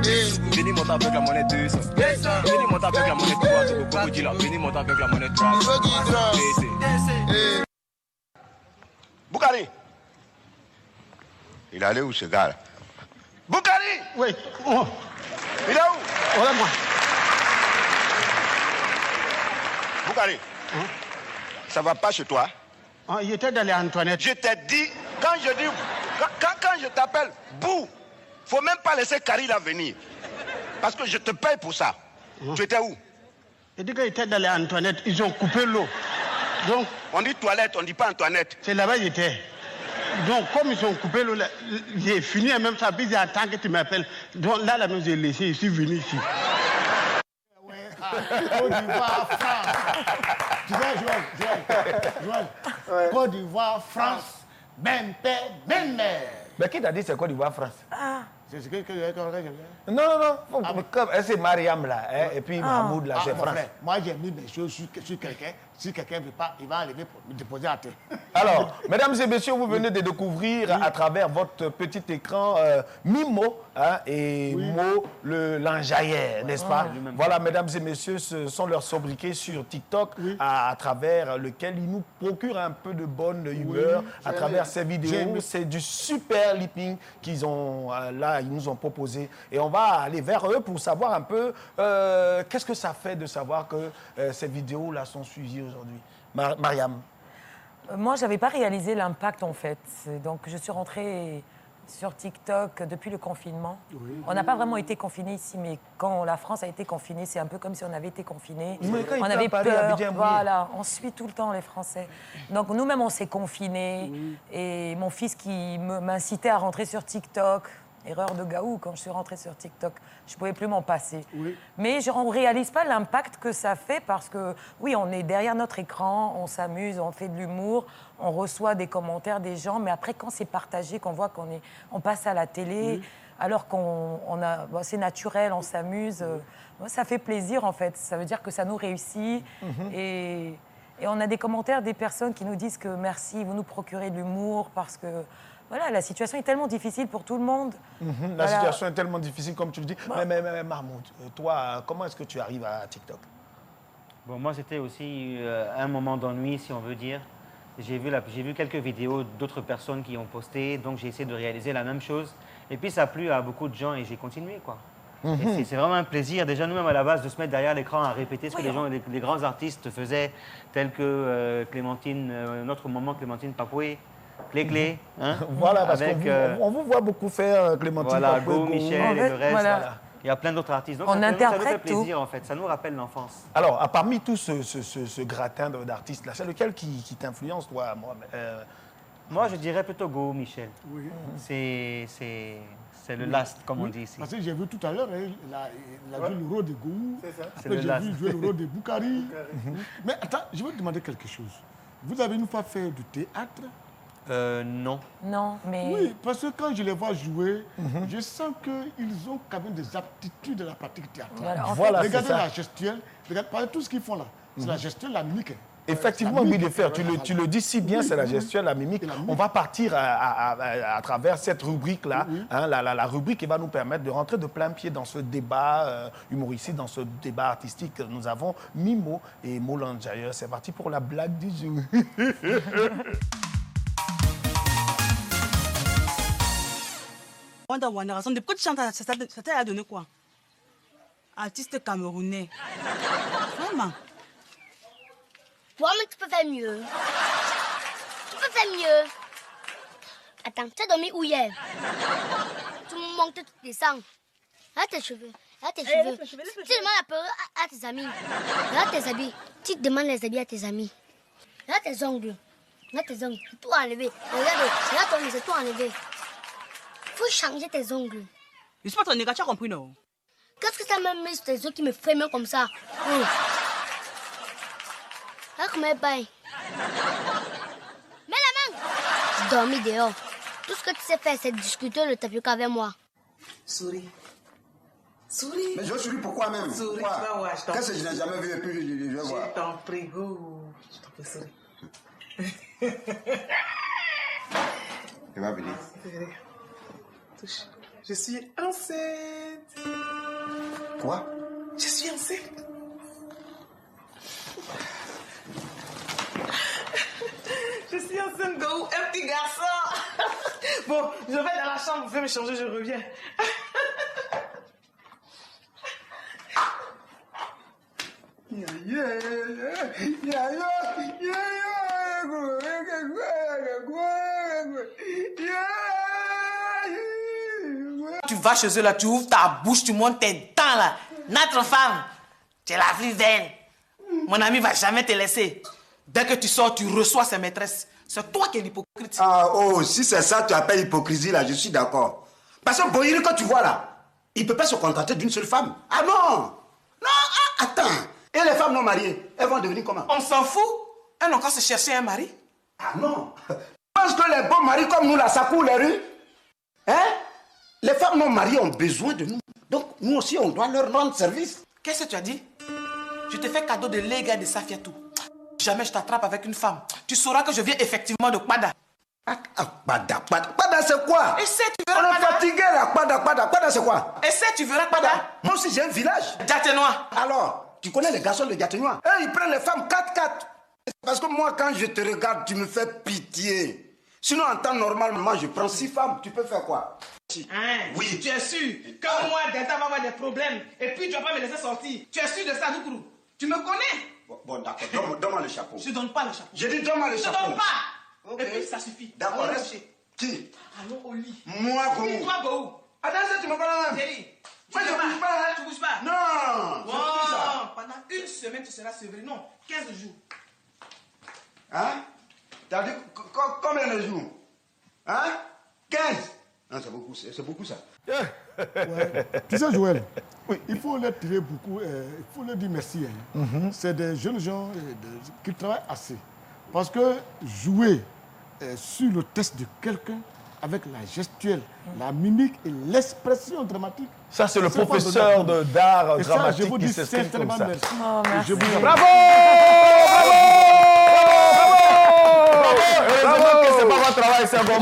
Venez monter avec la monnaie 2. Venez monter avec la monnaie 3, Togo, Cocodila. Venez monter avec la monnaie 3. Boukari. Il est allé où ce gars là? Boukari. Oui. Il est où? Voilà moi. Boukari. Ça va pas chez toi? Il était dans les Antoinette. Je t'ai dit, quand je t'appelle Bou, faut même pas laisser Kari là venir. Parce que je te paye pour ça. Tu étais où? Il dit qu'il était dans les Antoinette. Ils ont coupé l'eau. Donc, on dit toilette, on dit pas Antoinette. C'est là-bas il était. Donc, comme ils ont coupé l'eau, j'ai fini et même ça, puis j'attends que tu m'appelles. Donc là, la même, j'ai laissé, je suis venu ici. Côte d'Ivoire, France. Tu vois, Joël. Côte d'Ivoire, France, même père, même mère. Mais qui t'a dit c'est Côte d'Ivoire, France? Ah. Non. C'est Mariam là, hein, et puis Mahmoud là, c'est France. Frère, moi j'ai mis mes choses sur quelqu'un. Si quelqu'un ne veut pas, il va enlever pour me déposer à terre. Alors, mesdames et messieurs, vous venez de découvrir à travers votre petit écran Mimo hein, et Mo l'enjaillère, n'est-ce pas? Voilà, mesdames et messieurs, ce sont leurs sobriquets sur TikTok à travers lequel ils nous procurent un peu de bonne humeur à travers ces vidéos. C'est du super lipping qu'ils ont là, ils nous ont proposé. Et on va aller vers eux pour savoir un peu qu'est-ce que ça fait de savoir que ces vidéos-là sont suivies aujourd'hui. Mariam. Moi, je n'avais pas réalisé l'impact, en fait. Donc, je suis rentrée sur TikTok depuis le confinement. On n'a pas vraiment été confinés ici, mais quand la France a été confinée, c'est un peu comme si on avait été confinés. On avait peur. Voilà, on suit tout le temps les Français. Donc, nous-mêmes, on s'est confinés. Et mon fils qui m'incitait à rentrer sur TikTok... Erreur de Gaou, quand je suis rentrée sur TikTok, je ne pouvais plus m'en passer. Mais on ne réalise pas l'impact que ça fait parce que, oui, on est derrière notre écran, on s'amuse, on fait de l'humour, on reçoit des commentaires des gens, mais après, quand c'est partagé, qu'on voit on passe à la télé, alors c'est naturel, on s'amuse, ça fait plaisir, en fait. Ça veut dire que ça nous réussit. Et on a des commentaires des personnes qui nous disent que merci, vous nous procurez de l'humour parce que... Voilà, la situation est tellement difficile pour tout le monde. La situation est tellement difficile, comme tu le dis. Mais Mahmoud, toi, comment est-ce que tu arrives à TikTok? Bon, moi, c'était aussi un moment d'ennui, si on veut dire. J'ai vu quelques vidéos d'autres personnes qui ont posté, donc j'ai essayé de réaliser la même chose. Et puis, ça a plu à beaucoup de gens et j'ai continué, quoi. C'est vraiment un plaisir, déjà nous-mêmes à la base, de se mettre derrière l'écran à répéter ce que les grands artistes faisaient, tels que Clémentine, notre maman Clémentine Papoué, Clé, hein? Voilà, parce qu'on vous voit beaucoup faire Clémentine. Voilà, Go, Michel et le reste. Voilà. Il y a plein d'autres artistes. Donc on ça interprète nous fait plaisir, tout. en fait. Ça nous rappelle l'enfance. Alors, parmi tout ce gratin d'artistes-là, c'est lequel qui t'influence, toi, Moi, je dirais plutôt Go, Michel. Oui. C'est le last, comme on dit ici. Parce que j'ai vu tout à l'heure, il a joué le rôle de Go. C'est ça. Après, j'ai vu jouer le rôle de Boukari. Mais attends, je veux te demander quelque chose. Vous avez une fois fait du théâtre? Non. Non, mais... Oui, parce que quand je les vois jouer, je sens qu'ils ont quand même des aptitudes de la pratique théâtrale. Voilà, regardez la gestuelle, regardez tout ce qu'ils font là. C'est la gestuelle, la mimique. Effectivement, oui, de faire. Tu le dis si bien, c'est la gestuelle, la mimique. On va partir à travers cette rubrique-là, hein, la rubrique qui va nous permettre de rentrer de plein pied dans ce débat humoristique, dans ce débat artistique. Nous avons Mimo et Mo l'enjailleur. C'est parti pour la blague du jour. Pourquoi tu chantes, ça t'a donné quoi? Artiste camerounais. Vraiment. Ouais, mais tu peux faire mieux. Tu peux faire mieux. Attends, tu as dormi où hier? Tu me montres toutes tes sangs. Regarde tes cheveux. Regarde tes cheveux. Tu demandes la peur à tes amis. Regarde tes habits. Tu demandes les habits à tes amis. Regarde tes ongles. Regarde tes ongles. C'est tout enlevé. Regarde ton nez, c'est tout enlevé. Faut changer tes ongles. Je suis pas ton négats, tu as compris, non? Qu'est-ce que ça m'a mis sur tes yeux qui me frémient comme ça? Regarde comment elle baille. Mets la main. Dormis dehors. Tout ce que tu sais faire, c'est discuter le tapioca avec moi. Souris. Souris. Mais je souris pourquoi même? Souris, tu vas voir. Qu'est-ce que je n'ai jamais vu et puis je vais voir. Je t'en prie, go. Je t'en prie, souris. Il va venir. Touche. Je suis enceinte. Quoi? Je suis enceinte. Je suis enceinte, go. Un petit garçon. Bon, je vais dans la chambre, je vais me changer, je reviens. Tu vas chez eux là, tu ouvres ta bouche, tu montes tes dents là. Notre femme, tu es la plus belle. Mon ami va jamais te laisser. Dès que tu sors, tu reçois ses maîtresses. C'est toi qui es l'hypocrite. Ah, oh, si c'est ça, tu appelles hypocrisie là, je suis d'accord. Parce que Boyiri, quand tu vois là, il ne peut pas se contenter d'une seule femme. Ah non! Non, attends. Et les femmes non mariées, elles vont devenir comment? On s'en fout. Elles n'ont qu'à se chercher un mari. Ah non. Je pense que les bons maris comme nous là, ça court les rues. Hein? Les femmes non mariées ont besoin de nous. Donc, nous aussi, on doit leur rendre service. Qu'est-ce que tu as dit? Je te fais cadeau de Lega de Safiatou. Jamais je t'attrape avec une femme. Tu sauras que je viens effectivement de Kpada. Kpada c'est quoi? Essaie, tu verras. On est fatigué là, Kpada c'est quoi? Essaie, tu verras Kpada. Moi aussi j'ai un village. Diatenois. Alors, tu connais les garçons de Diatenois? Eux, ils prennent les femmes 4-4. Parce que moi, quand je te regarde, tu me fais pitié. Sinon, en temps normal, moi, je prends 6 femmes. Tu peux faire quoi? Hein? Oui. Tu es sûr que moi, Delta va avoir des problèmes et puis tu vas pas me laisser sortir. Tu es sûr de ça, Doukourou? Tu me connais? Bon, d'accord. Donne-moi le chapeau. Je donne pas le chapeau. J'ai dit donne-moi le chapeau. Je donne pas. Okay. Et puis ça suffit. D'accord. Qui? Allons au lit. Moi, Gohou. Oui, toi, Gohou. Attends, tu me connais même. Chérie. Moi, je bouge pas, hein? Tu bouges pas. Non. Bon, pendant une semaine, tu seras sevré. Non, 15 jours. Hein? T'as dit combien de jours? Hein? 15? Non, c'est beaucoup ça. Ouais. Tu sais, Joël, il faut leur tirer beaucoup, il faut leur dire merci. Hein. C'est des jeunes gens qui travaillent assez. Parce que jouer sur le test de quelqu'un avec la gestuelle, la mimique et l'expression dramatique. Ça, c'est le professeur d'art dramatique qui s'exprime comme ça. Merci. Oh, merci. Bravo! Heureusement que c'est pas votre travail, c'est bon.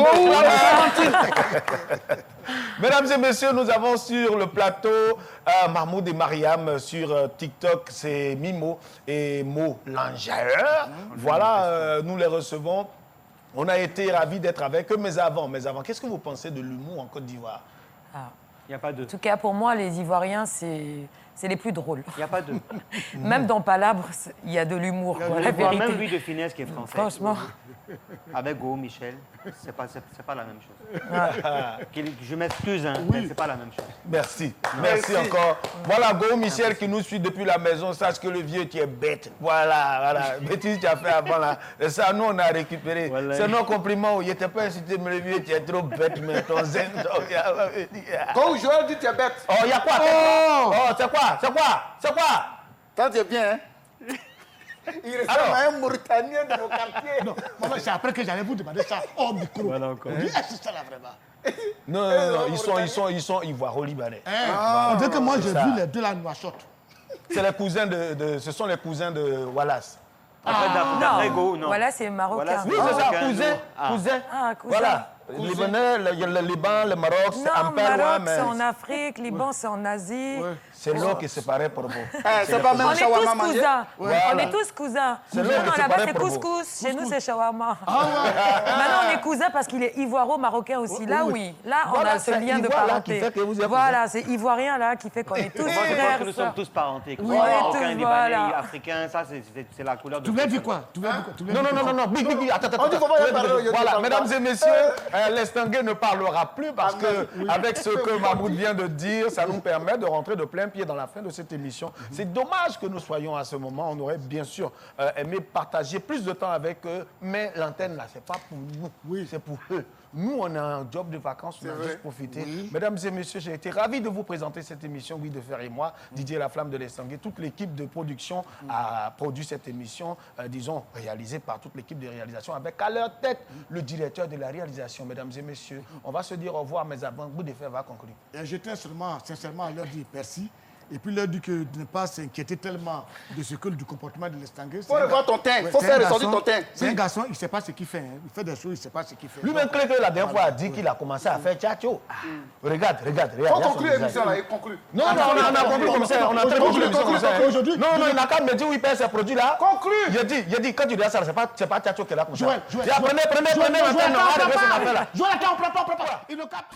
Mesdames et messieurs, nous avons sur le plateau Mahmoud et Mariam. Sur TikTok, c'est Mimo et Mo Langeur. Voilà, nous les recevons. On a été ravis d'être avec eux. Mais avant, qu'est-ce que vous pensez de l'humour en Côte d'Ivoire? Il n'y a pas de... En tout cas, pour moi, les Ivoiriens, c'est les plus drôles. Il n'y a pas de... Même dans Palabre, il y a de l'humour. La vérité. Même lui de Finesse qui est français. Franchement. Avec Go Michel, c'est pas la même chose. Je m'excuse, hein, mais c'est pas la même chose. Merci. Merci encore. Voilà Go Michel qui nous suit depuis la maison. Sache que le vieux, tu es bête. Voilà. Bêtise tu as fait avant là. Et ça, nous, on a récupéré. Voilà. C'est nos compliments. Il n'était pas incité, mais le vieux, tu es trop bête, mais ton zen. Quand Joël dit tu es bête. Oh, il y a quoi? C'est quoi? Quand tu es bien, hein? Il ressemble à un Mauritanien de nos quartiers. Non, maman, c'est après que j'allais vous demander ça hors micro. Voilà encore. Est-ce que c'est ça là vraiment? Non, ils sont ivoiro-libanais. On dirait que moi j'ai vu les deux là Nouakchott. C'est les cousins ce sont les cousins de Wallace. D'après Go, non. Voilà, c'est marocain. Oui, c'est ça, cousin. Voilà. Libanais, le Liban, le Maroc, c'est un peu loin, Maroc, mais... c'est en Afrique, Liban, c'est en Asie. Ouais. C'est l'eau qui est séparée pour vous. C'est pas même shawarma manger. On est tous cousins. Non, là-bas, c'est couscous. Chez nous, c'est shawarma. Maintenant, on est cousins parce qu'il est ivoiro-marocain aussi. Là, oui. Là, on a ce lien de parenté. Voilà, c'est ivoirien, là, qui fait qu'on est tous frères. Moi, je pense que nous sommes tous parentés. Oui, Marocains, Libanais, Africains, ça, c'est la couleur de... Tu veux dire quoi? Non. Big, attends. Voilà, mesdames et messieurs, l'Estanguet ne parlera plus parce que, avec ce que Mahmoud vient de dire, ça nous permet de rentrer de plein pied dans la fin de cette émission. C'est dommage que nous soyons à ce moment. On aurait bien sûr aimé partager plus de temps avec eux, mais l'antenne là, c'est pas pour nous. Oui, c'est pour eux. Nous, on a un job de vacances, on a juste profité. Oui. Mesdames et messieurs, j'ai été ravi de vous présenter cette émission, Guy Defer et moi, Didier Laflamme de l'Estanguet. Toute l'équipe de production a produit cette émission, disons, réalisée par toute l'équipe de réalisation, avec à leur tête le directeur de la réalisation. Mesdames et messieurs, on va se dire au revoir, mais avant, Guy Defer va conclure. Je tiens sincèrement à leur dire merci. Et puis leur dit que de ne pas s'inquiéter tellement de ce que du comportement de l'Estanguet. Il faut revoir ton teint, il faut faire ressortir ton teint. C'est un garçon, il ne sait pas ce qu'il fait. Il fait des choses, il ne sait pas ce qu'il fait. Lui-même, que la dernière fois a dit qu'il a commencé à faire tchatcho. Regarde. Il faut conclure l'émission là, il conclut. Non, on a conclu comme ça. On a conclu l'émission comme ça. Aujourd'hui. Non, il n'a qu'à me dire où il perd ses produits là. Conclu. Il a dit, quand tu dis ça, c'est pas tchatcho qu'elle a comme ça. Joël, prenez maintenant, arrêtez son affaire là. Joël, attends, on prépare. Il ne capte.